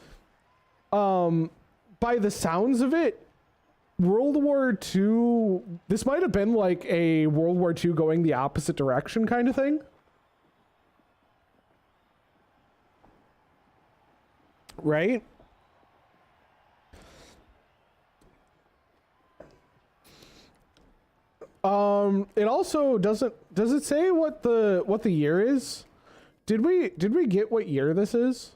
by the sounds of it, World War II, this might have been like a World War II going the opposite direction kind of thing. Right? It also does it say what the year is? Did we get what year this is?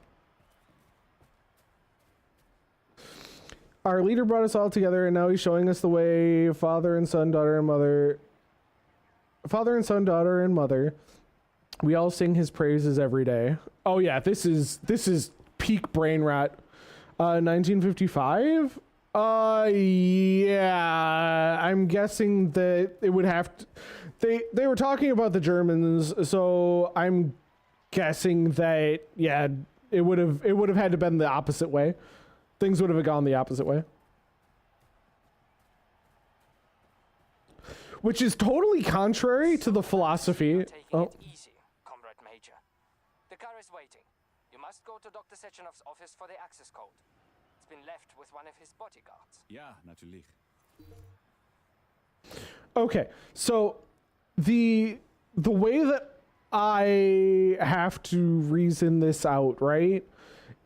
Our leader brought us all together and now he's showing us the way. Father and son, daughter and mother. Father and son, daughter and mother. We all sing his praises every day. Oh yeah, this is peak brain rot. 1955. Yeah, I'm guessing that it would have to, they were talking about the Germans, so I'm guessing that, yeah, it would have had to been the opposite way. Things would have gone the opposite way. Which is totally contrary to the philosophy. Taking Oh, it easy, Comrade Major. The car is waiting. You must go to Dr. Sechenov's office for the access code. It's been left with one of his bodyguards. Ja, natürlich. okay. So the way that I have to reason this out, right,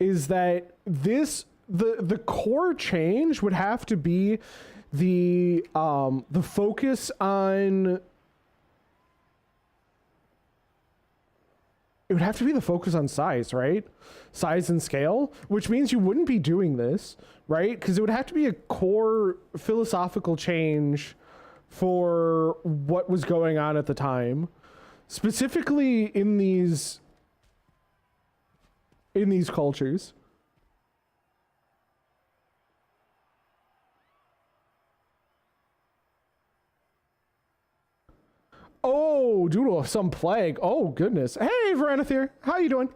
is that the core change would have to be the focus on, it would have to be the focus on size, right? Size and scale, which means you wouldn't be doing this, right? Because it would have to be a core philosophical change for what was going on at the time, specifically in these cultures. Oh, due to some plague. Oh, goodness. Hey, Varanithir. How you doing?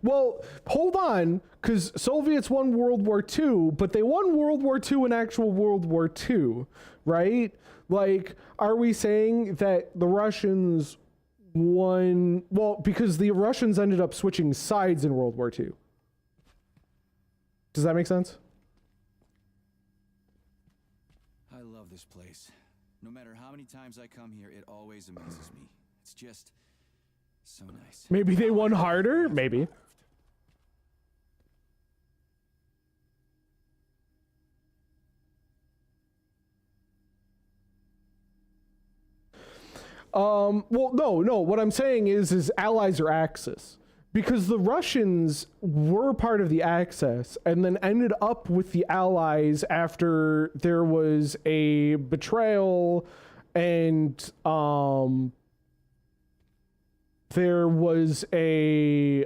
Well, hold on, because Soviets won World War II, but they won World War II in actual World War II, right? Like, are we saying that the Russians won... Well, because the Russians ended up switching sides in World War II. Does that make sense? I love this place. No matter how many times I come here, it always amazes me. It's just so nice. Maybe they won harder? Maybe. Well, no, what I'm saying is allies are Axis. Because the Russians were part of the Axis and then ended up with the Allies after there was a betrayal and there was a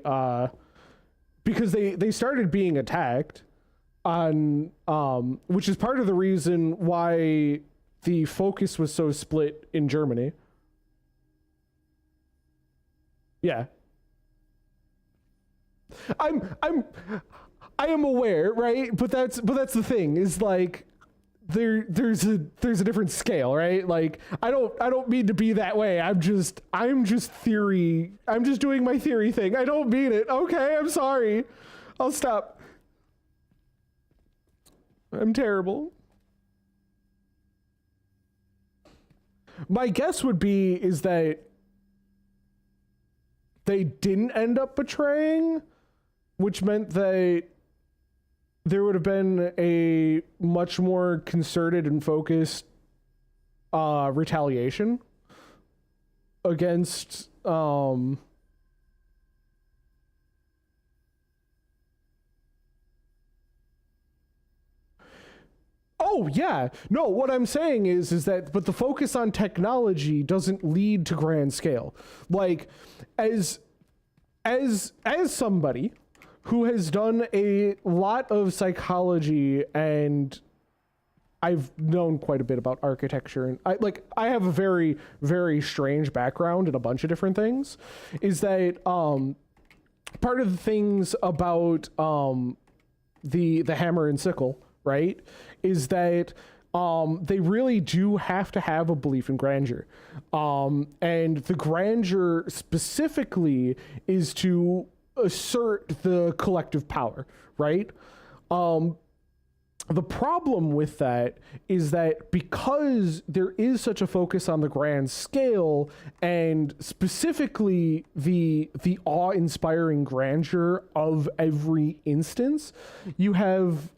because they started being attacked on which is part of the reason why the focus was so split in Germany. Yeah. I am aware, right? But that's the thing, is like there's a different scale, right? Like I don't mean to be that way. I'm just theory. I'm just doing my theory thing. I don't mean it. Okay, I'm sorry. I'll stop. I'm terrible. My guess would be is that they didn't end up betraying, which meant that there would have been a much more concerted and focused retaliation against Oh yeah, no. What I'm saying is that, but the focus on technology doesn't lead to grand scale. Like, as somebody who has done a lot of psychology, and I've known quite a bit about architecture, and I have a very, very strange background in a bunch of different things, is that part of the things about the hammer and sickle, right, is that they really do have to have a belief in grandeur. And the grandeur specifically is to assert the collective power, right? The problem with that is that because there is such a focus on the grand scale and specifically the awe-inspiring grandeur of every instance, you have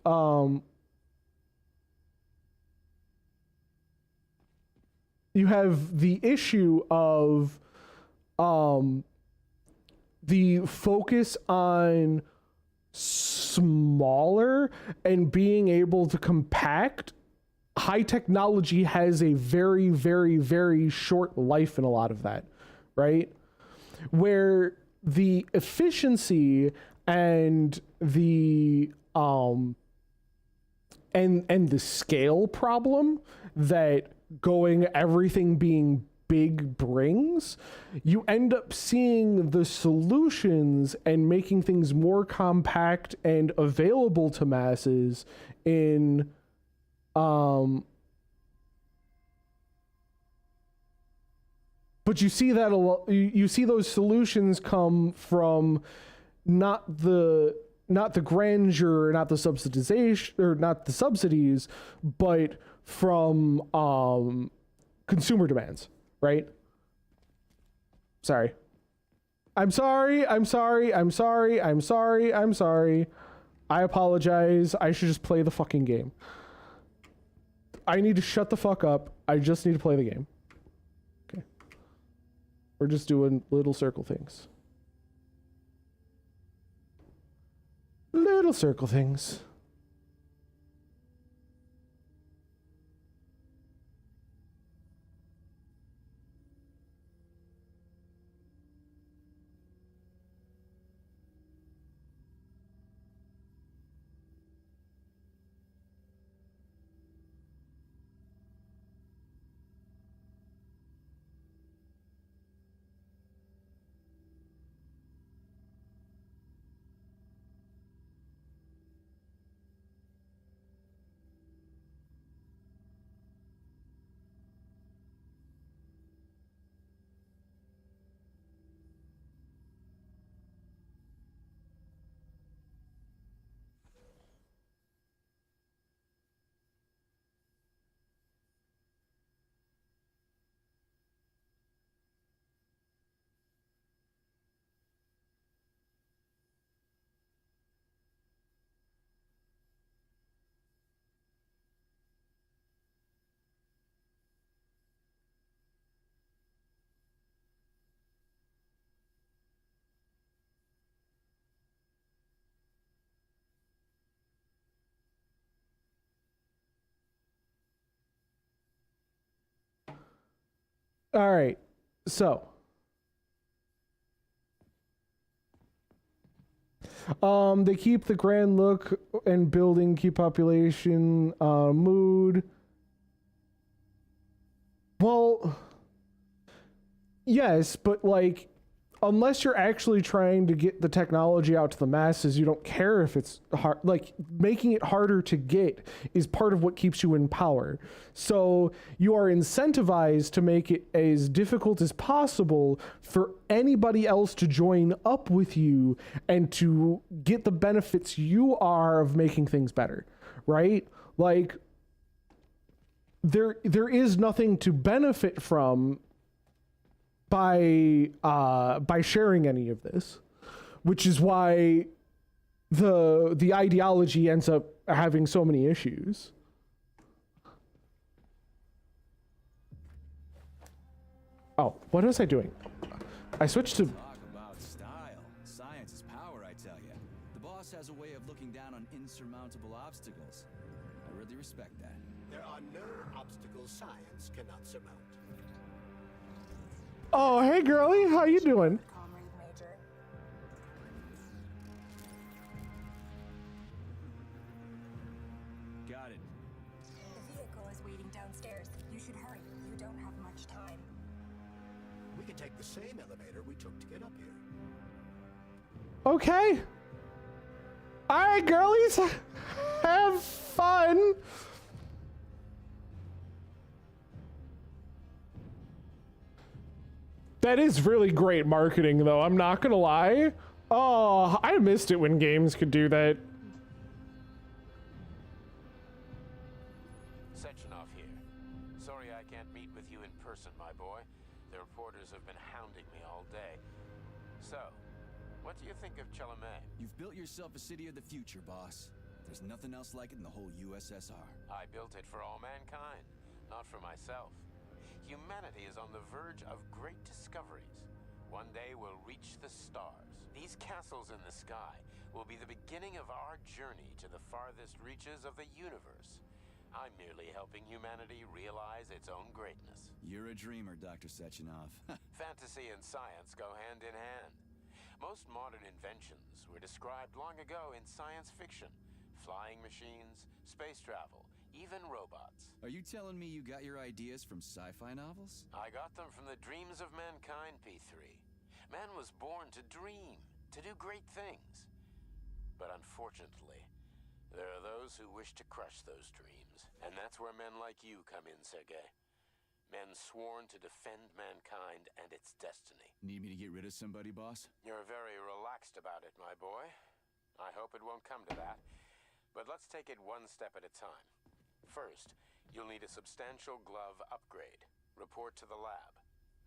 the issue of the focus on smaller and being able to compact. High technology has a very, very, very short life in a lot of that, right? where the efficiency and the and the scale problem that going everything being big brings, you end up seeing the solutions and making things more compact and available to masses in but you see that a lot. You see those solutions come from not the grandeur, not the subsidization, or not the subsidies, but from consumer demands, right? Sorry. I'm sorry. I apologize. I should just play the fucking game. I need to shut the fuck up. I just need to play the game. Okay. We're just doing little circle things. Little circle things. All right, so they keep the grand look and building, keep population mood. Well, yes, but like, unless you're actually trying to get the technology out to the masses, you don't care if it's hard. Like, making it harder to get is part of what keeps you in power. So you are incentivized to make it as difficult as possible for anybody else to join up with you and to get the benefits you are of making things better, right? Like, there is nothing to benefit from by sharing any of this, which is why the ideology ends up having so many issues. Oh, what was I doing? I switched to... Talk about style. Science is power, I tell you. The boss has a way of looking down on insurmountable obstacles. I really respect that. There are no obstacles science cannot surmount. Oh, hey, girlie. How you doing? Comrade Major. Got it. The vehicle is waiting downstairs. You should hurry. You don't have much time. We can take the same elevator we took to get up here. Okay. All right, girlies. Have fun. That is really great marketing, though. I'm not gonna lie. Oh, I missed it when games could do that. Sechenov here. Sorry I can't meet with you in person, my boy. The reporters have been hounding me all day. So, what do you think of Chalamet? You've built yourself a city of the future, boss. There's nothing else like it in the whole USSR. I built it for all mankind, not for myself. Humanity is on the verge of great discoveries. One day we'll reach the stars. These castles in the sky will be the beginning of our journey to the farthest reaches of the universe. I'm merely helping humanity realize its own greatness. You're a dreamer, Dr. Sechenov. Fantasy and science go hand in hand. Most modern inventions were described long ago in science fiction. Flying machines, space travel, even robots. Are you telling me you got your ideas from sci-fi novels? I got them from the dreams of mankind, P3. Man was born to dream, to do great things. But unfortunately, there are those who wish to crush those dreams. And that's where men like you come in, Sergei. Men sworn to defend mankind and its destiny. Need me to get rid of somebody, boss? You're very relaxed about it, my boy. I hope it won't come to that. But let's take it one step at a time. First, you'll need a substantial glove upgrade. Report to the lab.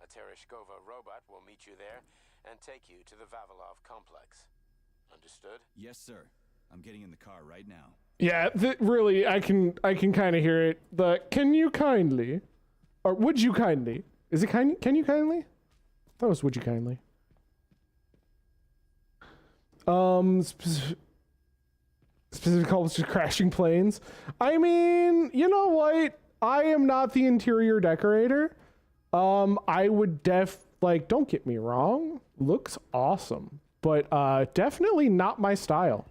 A Tereshkova robot will meet you there and take you to the Vavilov complex. Understood? Yes, sir. I'm getting in the car right now. Yeah, really, I can kind of hear it. The can you kindly, or would you kindly? Is it kind? Can you kindly? That was would you kindly. Specific calls to crashing planes. I mean, you know what? I am not the interior decorator. I would don't get me wrong, looks awesome, but definitely not my style.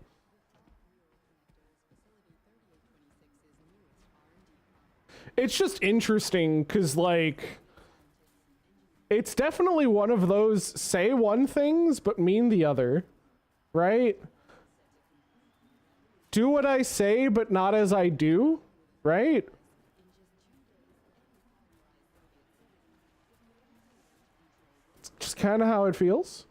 It's just interesting because, like, it's definitely one of those say one things but mean the other, right? Do what I say but not as I do, right? It's just kind of how it feels.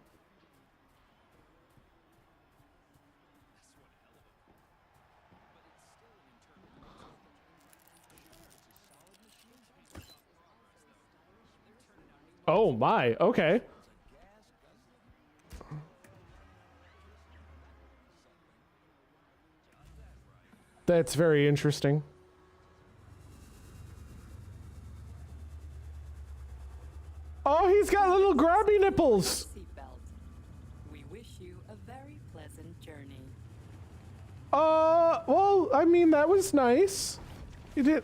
Oh my, okay. That's very interesting. Oh, he's got little grabby nipples. Seatbelt. We wish you a very pleasant journey. Well, I mean, that was nice. You did,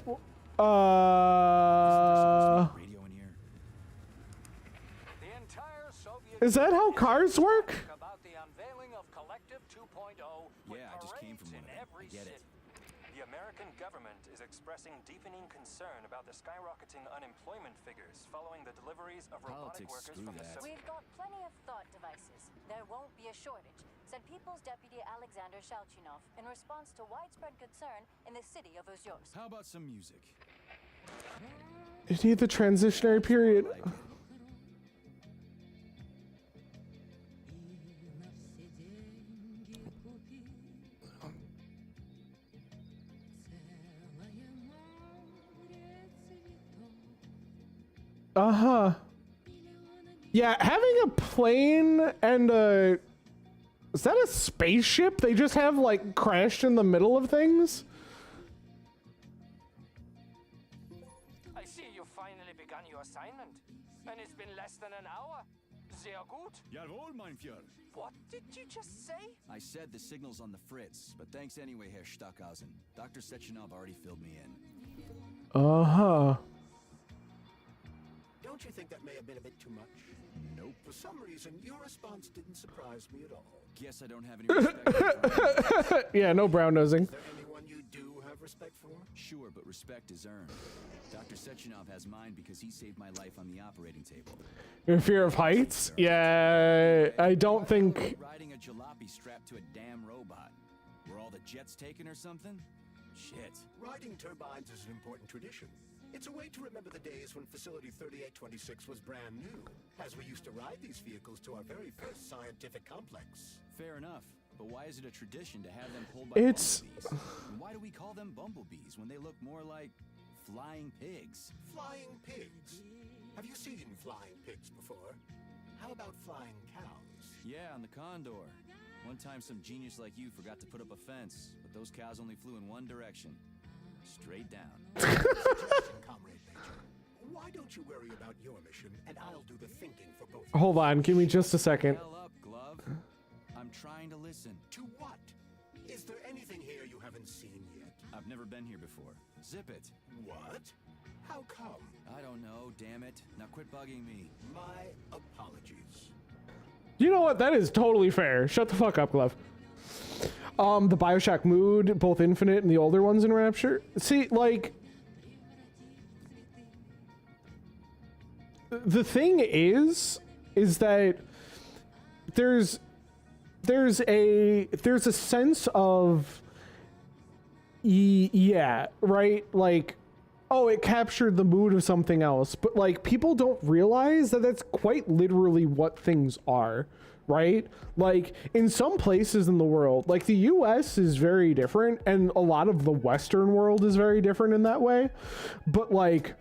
Is that how cars work? About the unveiling of Collective 2.0 with Yeah, I just came from parades one in of them. I every get it. city. The American government is expressing deepening concern about the skyrocketing unemployment figures following the deliveries of robotic Politics, workers screw from the that. We've got plenty of thought devices. There won't be a shortage, said People's Deputy Alexander Shalchinov in response to widespread concern in the city of Uzyorsk. How about some music? You need the transitionary period. Uh-huh. Yeah, having a plane and a... Is that a spaceship? They just have, like, crashed in the middle of things? I see you finally begun your assignment. And it's been less than an hour. Sehr gut. Jawohl, mein Führer. What did you just say? I said the signal's on the fritz, but thanks anyway, Herr Stockhausen. Dr. Sechenov already filled me in. Uh-huh. Don't you think that may have been a bit too much? Nope. For some reason, your response didn't surprise me at all. Guess I don't have any respect for Yeah, no brown nosing. Is there anyone you do have respect for? Sure, but respect is earned. Dr. Sechenov has mine because he saved my life on the operating table. Your fear of heights? Yeah, I don't think... Riding a jalopy strapped to a damn robot. Were all the jets taken or something? Shit. Riding turbines is an important tradition. It's a way to remember the days when Facility 3826 was brand new, as we used to ride these vehicles to our very first scientific complex. Fair enough, but why is it a tradition to have them pulled by It's... bumblebees? And why do we call them bumblebees when they look more like flying pigs? Flying pigs? Have you seen flying pigs before? How about flying cows? Yeah, on the Condor. One time some genius like you forgot to put up a fence, but those cows only flew in one direction. Straight down. Comrade Major, why don't you worry about your mission, and I'll do the thinking for both. Hold on, give me just a second. Hell up, Glove. I'm trying to listen. To what? Is there anything here you haven't seen yet? I've never been here before. Zip it. What? How come? I don't know, damn it. Now quit bugging me. My apologies. You know what? That is totally fair. Shut the fuck up, Glove. The Bioshock mood, both Infinite and the older ones in Rapture. See, like, the thing is that there's a sense of, yeah, right? Like, oh, it captured the mood of something else, but like people don't realize that that's quite literally what things are, right? Like in some places in the world, like the US is very different and a lot of the Western world is very different in that way. But like,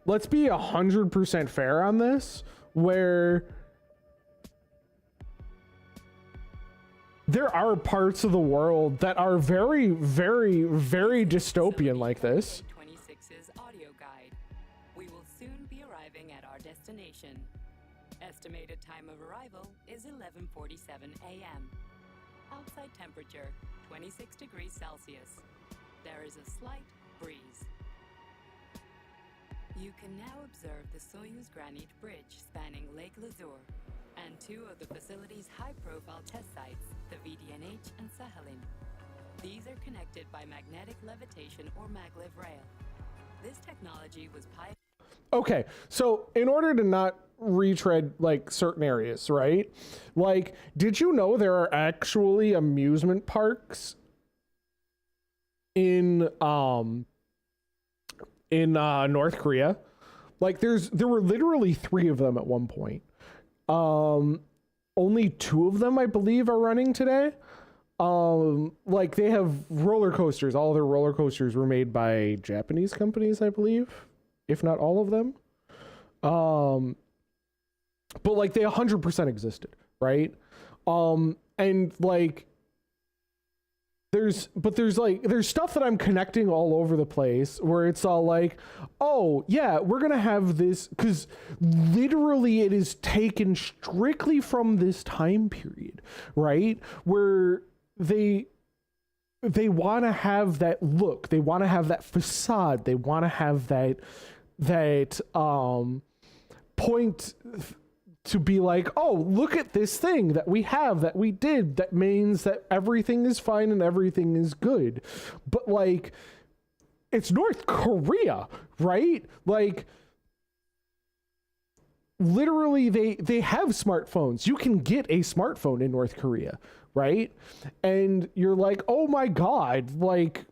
let's be 100% fair on this, where there are parts of the world that are very, very, very dystopian like this. 26's audio guide. We will soon be arriving at our destination. Estimated time of arrival is 11:47 a.m. Outside temperature, 26 degrees Celsius. There is a slight breeze. You can now observe the Soyuz Granite Bridge spanning Lake Lazur and two of the facility's high-profile test sites, the VDNH and Sakhalin. These are connected by magnetic levitation or maglev rail. This technology was pioneered. Okay, so in order to not retread like certain areas, right? Like, did you know there are actually amusement parks in North Korea? Like there were literally 3 of them at one point. Only 2 of them, I believe, are running today. Like they have roller coasters. All their roller coasters were made by Japanese companies, I believe, if not all of them. But like they 100% existed, right? And like there's stuff that I'm connecting all over the place where it's all like, oh yeah, we're gonna have this, because literally it is taken strictly from this time period, right? Where they want to have that look, they want to have that facade, they want to have that point to be like, oh, look at this thing that we have, that we did, that means that everything is fine and everything is good. But like, it's North Korea, right? Like, literally they have smartphones. You can get a smartphone in North Korea, right? And you're like, oh my God, like,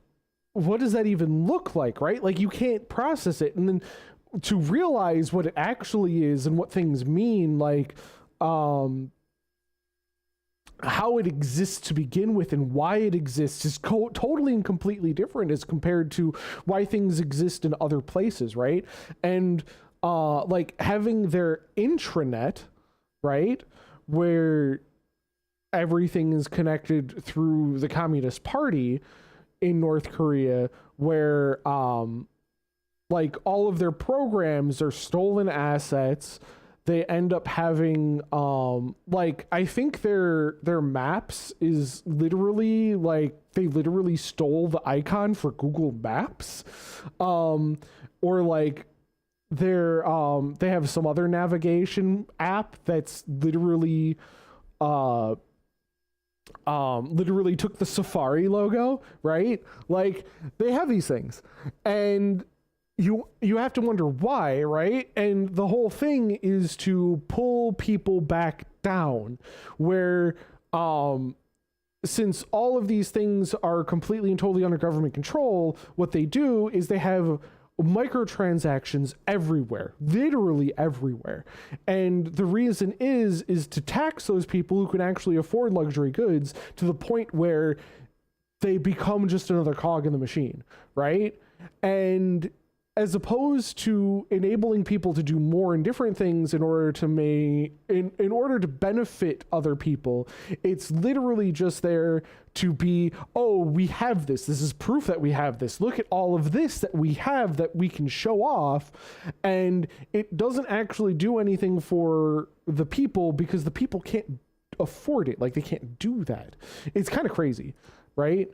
what does that even look like, right? Like, you can't process it. And then to realize what it actually is and what things mean, like how it exists to begin with and why it exists is totally and completely different as compared to why things exist in other places, right? And like having their intranet, right, where everything is connected through the Communist Party in North Korea, where like all of their programs are stolen assets. They end up having like, I think their maps is literally like they literally stole the icon for Google Maps, or like they have some other navigation app that's literally literally took the Safari logo, right? Like they have these things, and you have to wonder why, right? And the whole thing is to pull people back down, where since all of these things are completely and totally under government control, what they do is they have microtransactions everywhere, literally everywhere. And the reason is to tax those people who can actually afford luxury goods to the point where they become just another cog in the machine, right? And as opposed to enabling people to do more and different things in order to in order to benefit other people, it's literally just there to be, oh, we have this. This is proof that we have this. Look at all of this that we have that we can show off. And it doesn't actually do anything for the people because the people can't afford it. Like, they can't do that. It's kind of crazy, right?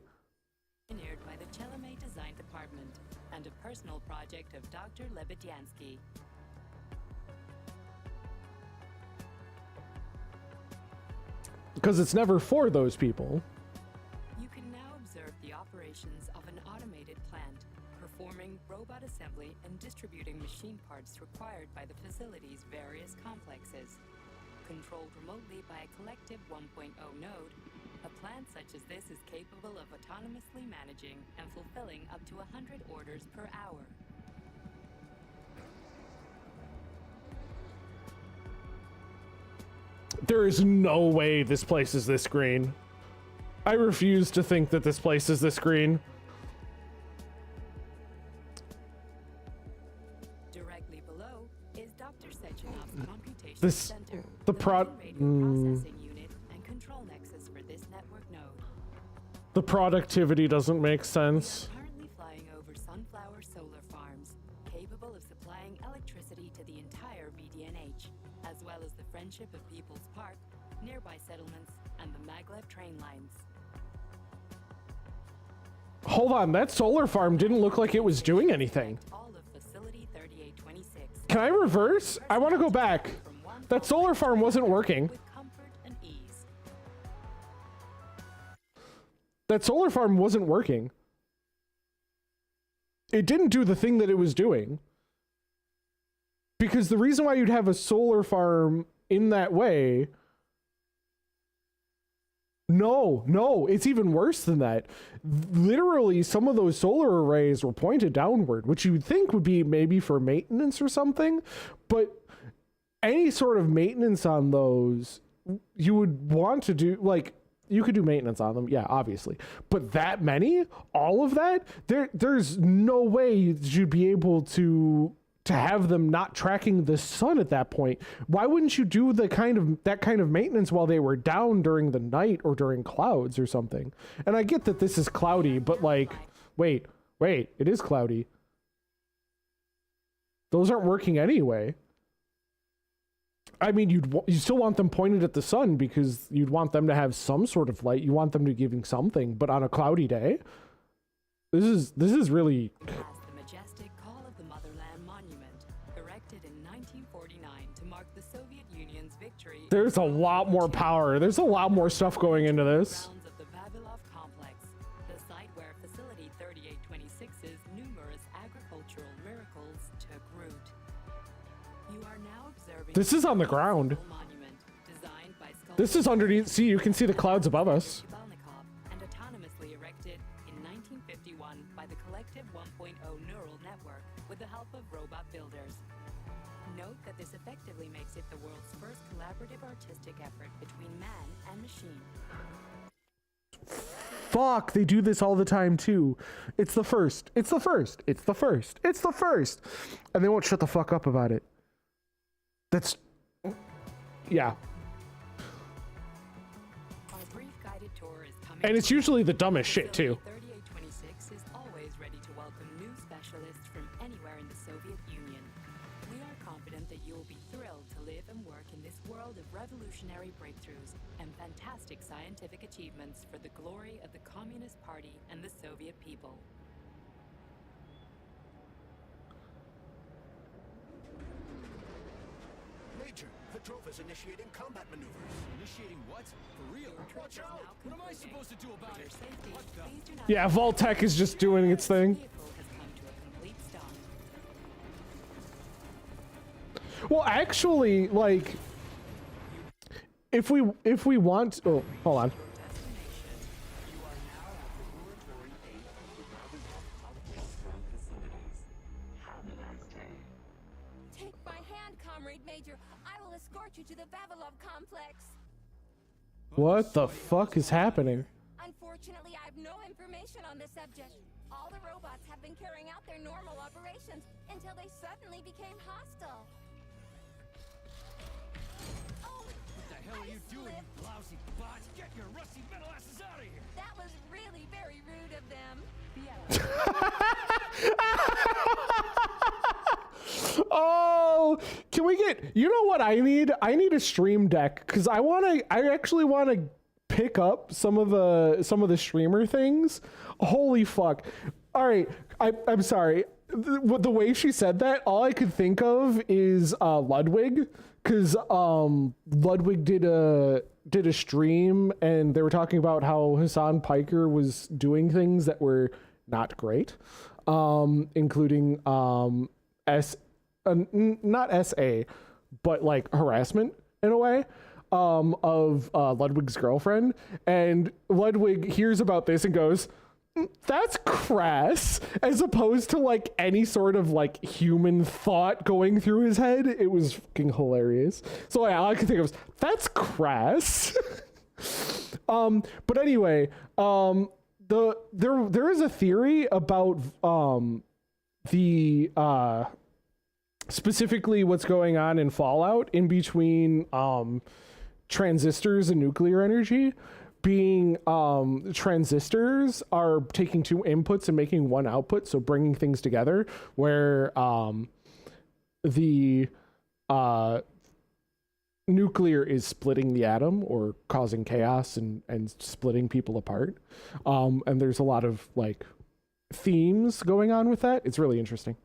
Engineered by the Chalamet Design Department and a personal project of Dr. Lebedyansky. Because it's never for those people. You can now observe the operations of an automated plant, performing robot assembly and distributing machine parts required by the facility's various complexes. Controlled remotely by a collective 1.0 node, a plant such as this is capable of autonomously managing and fulfilling up to 100 orders per hour. There is no way this place is this green. I refuse to think that this place is this green. Directly below is Dr. Sechenov's computation This, center, the processing unit and control nexus for this network node. the productivity doesn't make sense. Currently flying over sunflower solar farms, capable of supplying electricity to the entire BDNH, as well as the Friendship of People's Park, nearby settlements, and the maglev train lines. Hold on, that solar farm didn't look like it was doing anything. All of Facility 3826. Can I reverse? I want to go back. That solar farm wasn't working. With comfort and ease. That solar farm wasn't working. It didn't do the thing that it was doing. Because the reason why you'd have a solar farm in that way... No, it's even worse than that. Literally, some of those solar arrays were pointed downward, which you would think would be maybe for maintenance or something, but any sort of maintenance on those, you would want to do, like, you could do maintenance on them, yeah, obviously, but that many, all of that, there's no way you'd be able to have them not tracking the sun at that point. Why wouldn't you do that kind of maintenance while they were down during the night or during clouds or something? And I get that this is cloudy, but like, wait, it is cloudy. Those aren't working anyway. I mean, you still want them pointed at the sun because you'd want them to have some sort of light. You want them to be giving something, but on a cloudy day, this is really. The majestic Call of the Motherland Monument, erected in 1949 to mark the Soviet Union's victory. There's a lot more power. There's a lot more stuff going into this. Grounds of the Vavilov complex, the site where Facility 3826's numerous agricultural miracles took root. You are now observing. This is on the ground. Monument, designed by This is underneath. See, you can see the clouds above us. Balnikov and autonomously erected in 1951 by the Collective 1.0 neural network with the help of robot builders. Note that this effectively makes it the world's first collaborative artistic effort between man and machine. Fuck, they do this all the time too. It's the first. It's the first. It's the first. It's the first. And they won't shut the fuck up about it. That's... Yeah. Our brief guided tour is coming. And it's usually the dumbest shit too. 3826 is always ready to welcome new specialists from anywhere in the Soviet Union. We are confident that you will be thrilled to live and work in this world of revolutionary breakthroughs and fantastic scientific achievements for the glory of the Communist Party and the Soviet people. Major, the drove is initiating combat maneuvers. Initiating what? For real? Watch out! What am I supposed to do about it? What the? Yeah, Vault-Tec is just doing its thing. Well, actually, like, if we want, oh, hold on. Take my hand, Comrade Major. I will escort you to the Vavilov complex. What the fuck is happening? Unfortunately, I have no information on this subject. All the robots have been carrying out their normal operations until they suddenly became hostile. Oh, What the hell are you doing, you lousy bot? Get your rusty metal asses out of here! that was really very rude of them. Oh, can we get, you know what I need? I need a stream deck because I actually want to pick up some of the streamer things. Holy fuck. All right, I'm sorry. The way she said that, all I could think of is Ludwig, because Ludwig did a stream and they were talking about how Hassan Piker was doing things that were not great, including not SA, but like harassment in a way of Ludwig's girlfriend. And Ludwig hears about this and goes, that's crass, as opposed to like any sort of like human thought going through his head. It was fucking hilarious. So yeah, all I could think of was, that's crass. But anyway, there is a theory about the specifically what's going on in Fallout in between transistors and nuclear energy, being transistors are taking two inputs and making one output, so bringing things together, where the nuclear is splitting the atom or causing chaos and splitting people apart. And there's a lot of like themes going on with that. It's really interesting.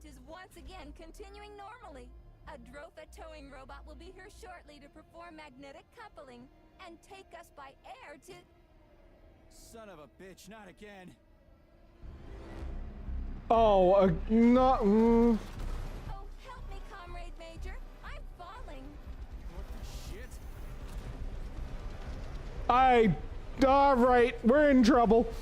Is once again continuing normally. A Drofa towing robot will be here shortly to perform magnetic coupling and take us by air to... Son of a bitch, not again. Oh, not... Oh, help me, Comrade Major. I'm falling. What the shit? All right, we're in trouble.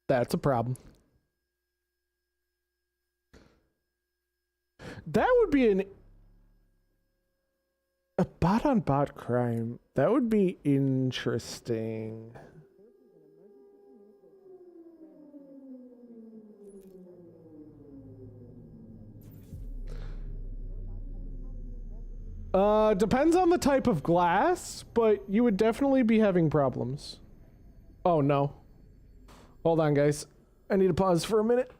That's a problem. That would be a bot on bot crime. That would be interesting. Depends on the type of glass, but you would definitely be having problems. Oh no. Hold on, guys. I need to pause for a minute.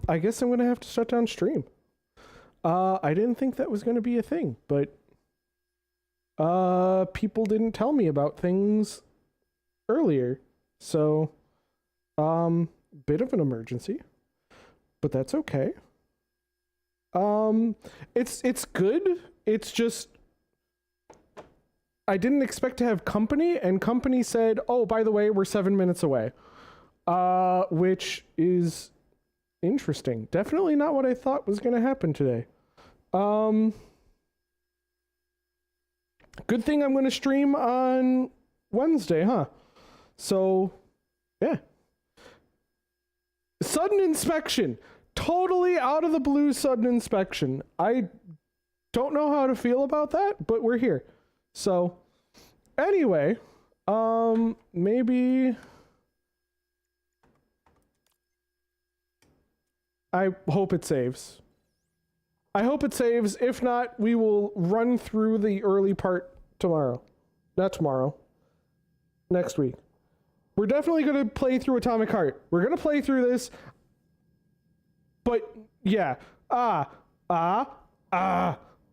I guess I'm gonna have to shut down stream. I didn't think that was gonna be a thing, but people didn't tell me about things earlier, so bit of an emergency, but that's okay. It's good. It's just I didn't expect to have company, and company said, "Oh, by the way, we're 7 minutes away," which is interesting. Definitely not what I thought was going to happen today. Good thing I'm going to stream on Wednesday, huh? So, yeah. Sudden inspection. Totally out of the blue sudden inspection. I don't know how to feel about that, but we're here. So, anyway, maybe I hope it saves. I hope it saves. If not, we will run through the early part tomorrow. Not tomorrow. Next week. We're definitely going to play through Atomic Heart. We're going to play through this. But, yeah.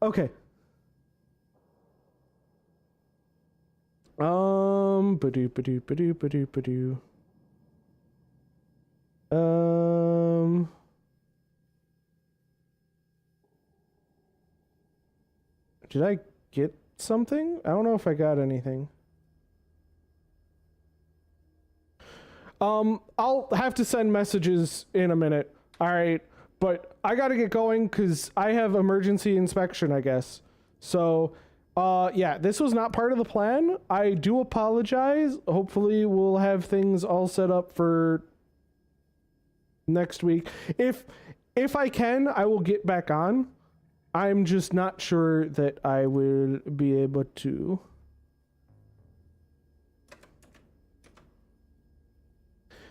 Okay. Ba-doo, ba-doo, ba-doo, ba-doo, ba-doo. Did I get something? I don't know if I got anything. I'll have to send messages in a minute. All right. But I got to get going because I have emergency inspection, I guess. So, yeah, this was not part of the plan. I do apologize. Hopefully we'll have things all set up for next week. If I can, I will get back on. I'm just not sure that I will be able to.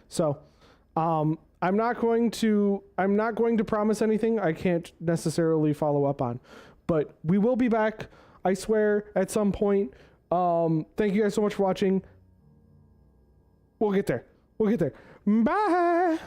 So, I'm not going to promise anything I can't necessarily follow up on. But we will be back, I swear, at some point. Thank you guys so much for watching. We'll get there. Bye.